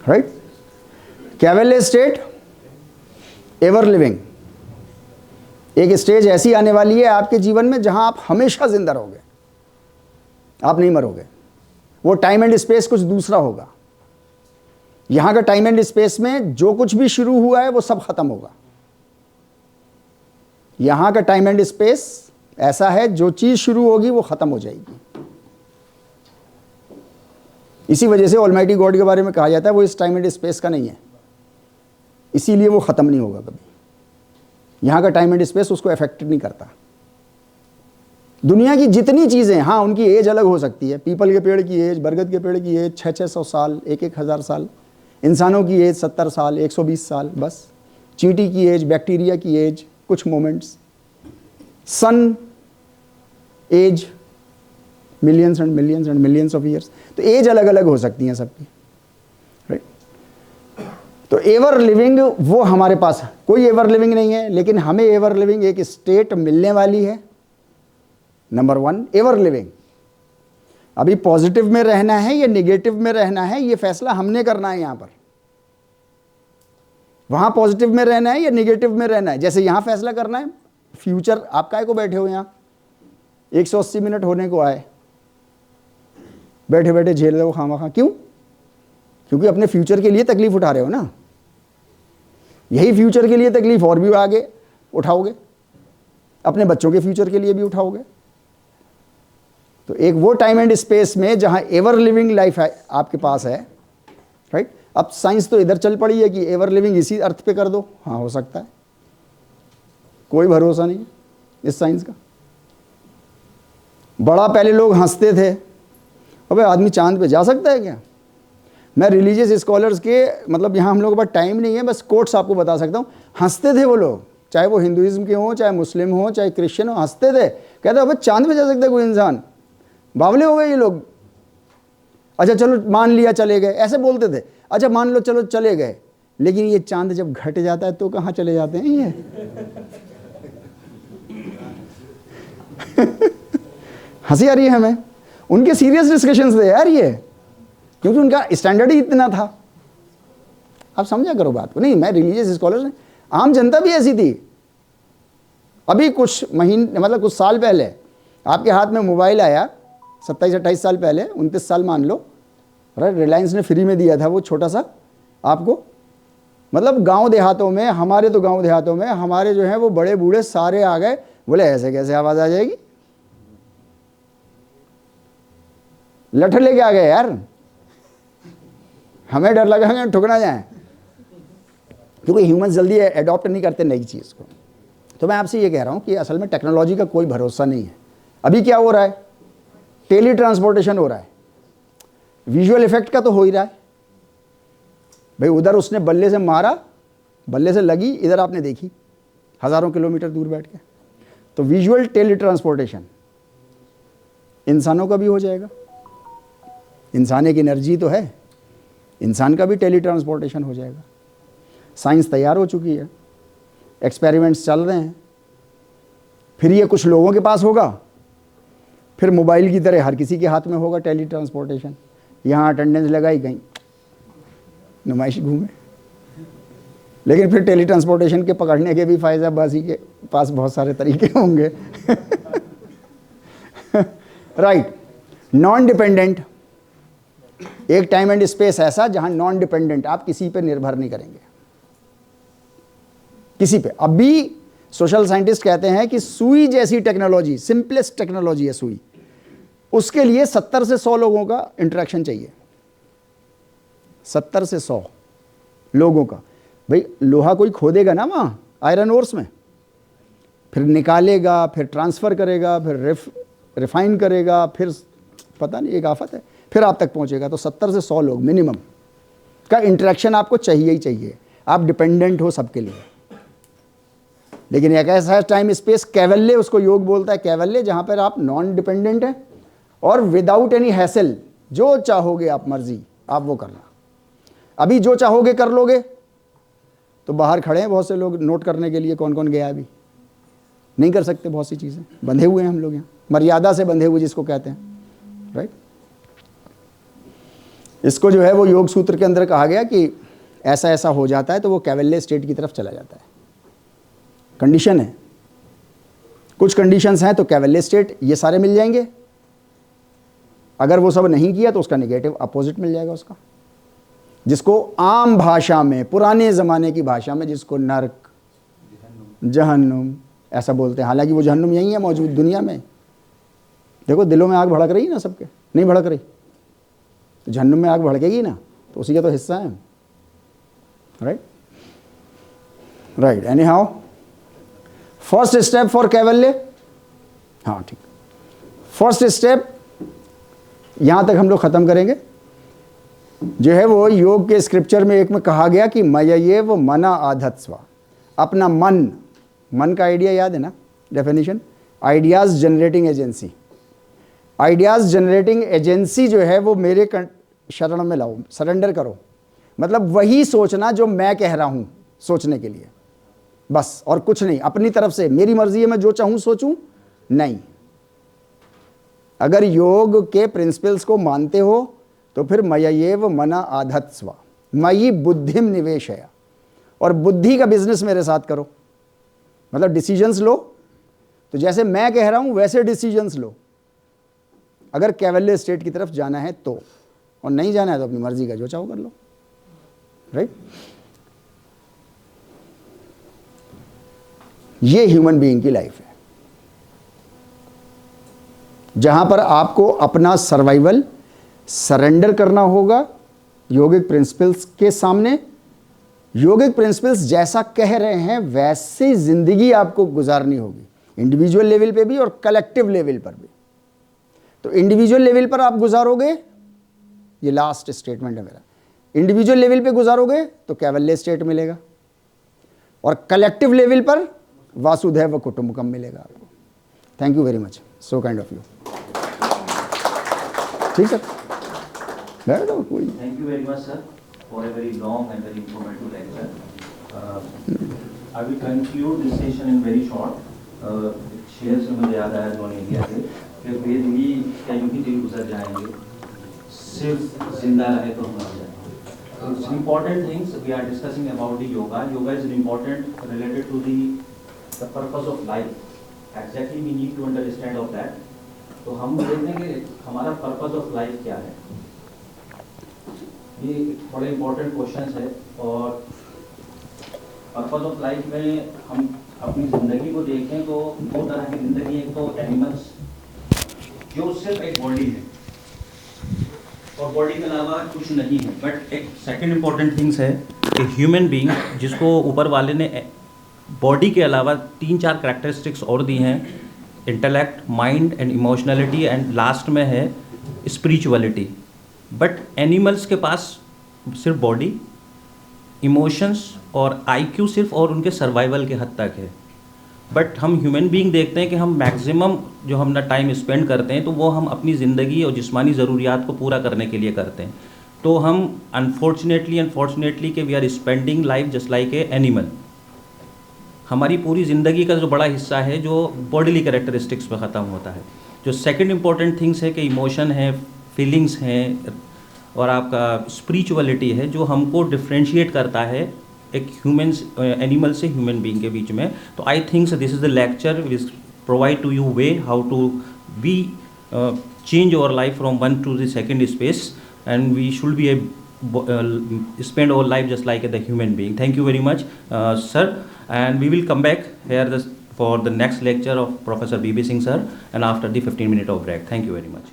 right Kaivalya state ever living. एक स्टेज ऐसी आने वाली है आपके जीवन में जहां आप हमेशा जिंदा रहोगे, आप नहीं मरोगे, वो टाइम एंड स्पेस कुछ दूसरा होगा। यहां का टाइम एंड स्पेस में जो कुछ भी शुरू हुआ है वो सब खत्म होगा। यहां का टाइम एंड स्पेस ऐसा है, जो चीज शुरू होगी वो खत्म हो जाएगी। इसी वजह से ऑलमाइटी गॉड के बारे में कहा जाता है वो इस टाइम एंड स्पेस का नहीं है, इसीलिए वो खत्म नहीं होगा कभी। यहां का टाइम एंड स्पेस उसको अफेक्ट नहीं करता। दुनिया की जितनी चीजें, हाँ उनकी एज अलग हो सकती है। पीपल के पेड़ की एज, बरगद के पेड़ की एज 600 साल, 1,000 साल। इंसानों की एज 70 साल, 120 साल बस। चींटी की एज, बैक्टीरिया की एज, कुछ moments. Sun age millions and millions and millions of years. तो एज अलग अलग हो सकती हैं सबकी, राइट। तो एवर लिविंग वो हमारे पास कोई एवर लिविंग नहीं है, लेकिन हमें एवर लिविंग एक स्टेट मिलने वाली है। Number 1 ever living. अभी पॉजिटिव में रहना है या नेगेटिव में रहना है, ये फैसला हमने करना है। यहां पर वहां पॉजिटिव में रहना है या नेगेटिव में रहना है, जैसे यहां फैसला करना है। फ्यूचर आप काहे को बैठे हो यहां, 180 मिनट होने को आए, बैठे बैठे झेल रहे हो खामा खा। क्यों? क्योंकि अपने फ्यूचर के लिए तकलीफ उठा रहे हो ना। यही फ्यूचर के लिए तकलीफ और भी आगे उठाओगे, अपने बच्चों के फ्यूचर के लिए भी उठाओगे। तो एक वो टाइम एंड स्पेस में जहां एवर लिविंग लाइफ है आपके पास है, राइट। अब साइंस तो इधर चल पड़ी है कि एवर लिविंग इसी अर्थ पे कर दो। हाँ हो सकता है, कोई भरोसा नहीं इस साइंस का। बड़ा पहले लोग हंसते थे, अबे आदमी चांद पे जा सकता है क्या? मैं रिलीजियस स्कॉलर्स के मतलब यहाँ हम लोगों के पास टाइम नहीं है, बस कोट्स आपको बता सकता हूँ। हंसते थे वो लोग, चाहे वो हिंदुइज्म के हों, चाहे मुस्लिम हों, चाहे क्रिश्चियन हो, हंसते थे। कहते अबे चांद पे जा सकता है कोई इंसान? बावले हो गए ये लोग। अच्छा चलो मान लिया चले गए, ऐसे बोलते थे। अच्छा मान लो चलो चले गए, लेकिन ये चांद जब घट जाता है तो कहाँ चले जाते हैं ये? हंसी आ रही है हमें। उनके सीरियस डिस्कशंस थे यार ये, क्योंकि उनका स्टैंडर्ड ही इतना था। आप समझा करो बात को। नहीं मैं रिलीजियस स्कॉलर नहीं, आम जनता भी ऐसी थी। अभी कुछ महीने मतलब कुछ साल पहले आपके हाथ में मोबाइल आया, 27-28 साल पहले, 29 साल मान लो, रिलायंस ने फ्री में दिया था वो छोटा सा आपको। मतलब गांव देहातों में, हमारे तो गांव देहातों में हमारे जो हैं वो बड़े बूढ़े सारे आ गए, बोले ऐसे कैसे आवाज़ आ जाएगी? लठ लेके आ गए यार। हमें डर लगा कि ठुक ना जाए, क्योंकि ह्यूमंस जल्दी एडॉप्ट नहीं करते नई चीज़ को। तो मैं आपसे ये कह रहा हूँ कि असल में टेक्नोलॉजी का कोई भरोसा नहीं है। अभी क्या हो रहा है? टेली ट्रांसपोर्टेशन हो रहा है। विजुअल इफेक्ट का तो हो ही रहा है भाई। उधर उसने बल्ले से मारा, बल्ले से लगी, इधर आपने देखी हज़ारों किलोमीटर दूर बैठ के। तो विजुअल टेली ट्रांसपोर्टेशन इंसानों का भी हो जाएगा। इंसान एक एनर्जी तो है, इंसान का भी टेली ट्रांसपोर्टेशन हो जाएगा। साइंस तैयार हो चुकी है, एक्सपेरिमेंट्स चल रहे हैं। फिर ये कुछ लोगों के पास होगा, फिर मोबाइल की तरह हर किसी के हाथ में होगा टेली ट्रांसपोर्टेशन। यहाँ अटेंडेंस लगाई, कहीं नुमाइश घूमे। लेकिन फिर टेली ट्रांसपोर्टेशन के पकड़ने के भी फायदाबाजी के पास बहुत सारे तरीके होंगे। राइट। नॉन डिपेंडेंट, एक टाइम एंड स्पेस ऐसा जहां नॉन डिपेंडेंट, आप किसी पे निर्भर नहीं करेंगे, किसी पे। अभी सोशल साइंटिस्ट कहते हैं कि सुई जैसी टेक्नोलॉजी, सिंपलेस्ट टेक्नोलॉजी है सुई, उसके लिए 70 से 100 लोगों का इंटरेक्शन चाहिए। 70 से 100 लोगों का। भाई लोहा कोई खोदेगा ना वहाँ आयरन ओर्स में, फिर निकालेगा, फिर ट्रांसफ़र करेगा, फिर रिफाइन करेगा, फिर पता नहीं एक आफत है, फिर आप तक पहुँचेगा। तो 70 से 100 लोग मिनिमम का इंटरेक्शन आपको चाहिए ही चाहिए। आप डिपेंडेंट हो सबके लिए। लेकिन एक ऐसा टाइम स्पेस, कैवल्य उसको योग बोलता है, कैवल्य, जहाँ पर आप नॉन डिपेंडेंट हैं और विदाउट एनी हैसल, जो चाहोगे आप मर्जी आप वो करना। अभी जो चाहोगे कर लोगे। तो बाहर खड़े हैं बहुत से लोग नोट करने के लिए कौन कौन गया। अभी नहीं कर सकते, बहुत सी चीज़ें बंधे हुए हैं हम लोग यहाँ, मर्यादा से बंधे हुए जिसको कहते हैं, राइट। इसको जो है वो योग सूत्र के अंदर कहा गया कि ऐसा ऐसा हो जाता है तो वो कैवल्य स्टेट की तरफ चला जाता है। कंडीशन है, कुछ कंडीशंस हैं तो कैवल्य स्टेट ये सारे मिल जाएंगे। अगर वो सब नहीं किया तो उसका नेगेटिव अपोजिट मिल जाएगा उसका, जिसको आम भाषा में, पुराने ज़माने की भाषा में जिसको नर्क, जहन्नुम ऐसा बोलते हैं। हालांकि वो जहन्नुम यही है मौजूद दुनिया में। देखो दिलों में आग भड़क रही है ना सबके, नहीं भड़क रही? तो जहन्नुम में आग भड़केगी ना, तो उसी का तो हिस्सा है। Right right. Any how, first step for कैवल्य, हाँ ठीक, फर्स्ट स्टेप यहाँ तक हम लोग ख़त्म करेंगे। जो है वो योग के स्क्रिप्चर में एक में कहा गया कि मय्येव मना आधत्स्व, अपना मन, मन का आइडिया याद है ना, definition, ideas generating agency. Ideas generating agency जो है वो मेरे शरण में लाओ, सरेंडर करो। मतलब वही सोचना जो मैं कह रहा हूँ सोचने के लिए, बस, और कुछ नहीं अपनी तरफ से। मेरी मर्जी है मैं जो चाहूँ सोचूं, नहीं। अगर योग के प्रिंसिपल्स को मानते हो तो फिर मय्येव मना आधत्स्व, मयि बुद्धिम निवेशय, और बुद्धि का बिजनेस मेरे साथ करो। मतलब डिसीजंस लो, तो जैसे मैं कह रहा हूं वैसे डिसीजंस लो, अगर कैवल्य स्टेट की तरफ जाना है तो, और नहीं जाना है तो अपनी मर्जी का जो चाहो कर लो। राइट, ये ह्यूमन बीइंग की लाइफ है, जहां पर आपको अपना सर्वाइवल सरेंडर करना होगा योगिक प्रिंसिपल्स के सामने। योगिक प्रिंसिपल्स जैसा कह रहे हैं वैसे जिंदगी आपको गुजारनी होगी, इंडिविजुअल लेवल पे भी और कलेक्टिव लेवल पर भी। तो इंडिविजुअल लेवल पर आप गुजारोगे, ये लास्ट स्टेटमेंट है मेरा, इंडिविजुअल लेवल पे गुजारोगे तो कैवल्य स्टेट मिलेगा, और कलेक्टिव लेवल पर वासुधैव कुटुंबकम मिलेगा आपको। Thank you very much, so kind of you. ठीक है, कोई। Thank you very much, sir, for a very long and very informative lecture. I will conclude this session in very short. शेर से मुझे याद आया दोनों एरिया से कि वेद भी कहीं भी दिन गुजर जाएंगे, सिर्फ जिंदा रहे तो हम मर जाएंगे। So important things we are discussing about the yoga. Yoga is important related to the purpose of life. Exactly we need to understand of that. तो हम देखते हैं कि हमारा पर्पस ऑफ लाइफ क्या है। ये बड़े इंपॉर्टेंट क्वेश्चंस है, और पर्पस ऑफ लाइफ में हम अपनी ज़िंदगी को देखें तो दो तरह की ज़िंदगी, एक तो एनिमल्स जो सिर्फ एक बॉडी है और बॉडी के अलावा कुछ नहीं है, बट एक सेकंड इम्पॉर्टेंट थिंग्स है कि ह्यूमन बीइंग, जिसको ऊपर वाले ने बॉडी के अलावा 3-4 कैरेक्टरिस्टिक्स और दी हैं, intellect, mind and emotionality, and last में है स्पिरिचुअलिटी। बट एनिमल्स के पास सिर्फ बॉडी, इमोशंस और आईक्यू सिर्फ और उनके सर्वाइवल के हद तक है। बट हम ह्यूमन बीइंग देखते हैं कि हम मैक्सिमम जो हम ना टाइम स्पेंड करते हैं तो वो हम अपनी ज़िंदगी और जिस्मानी ज़रूरियात को पूरा करने के लिए करते हैं। तो हम अनफॉर्चुनेटली कि we are spending life just like a animal. हमारी पूरी ज़िंदगी का जो बड़ा हिस्सा है जो बॉडीली कैरेक्टरिस्टिक्स पे ख़त्म होता है। जो सेकंड इम्पॉर्टेंट थिंग्स है कि इमोशन है, फीलिंग्स हैं, और आपका स्पिरिचुअलिटी है, जो हमको डिफ्रेंशिएट करता है एक ह्यूमन एनिमल से ह्यूमन बीइंग के बीच में। तो I think this is the lecture which provide to you way how to be change our life from one to the second space, and we should be spend our life just like the human being. Thank you very much, sir, and we will come back here for the next lecture of Professor B.B. Singh sir, and after the 15-minute of break. Thank you very much.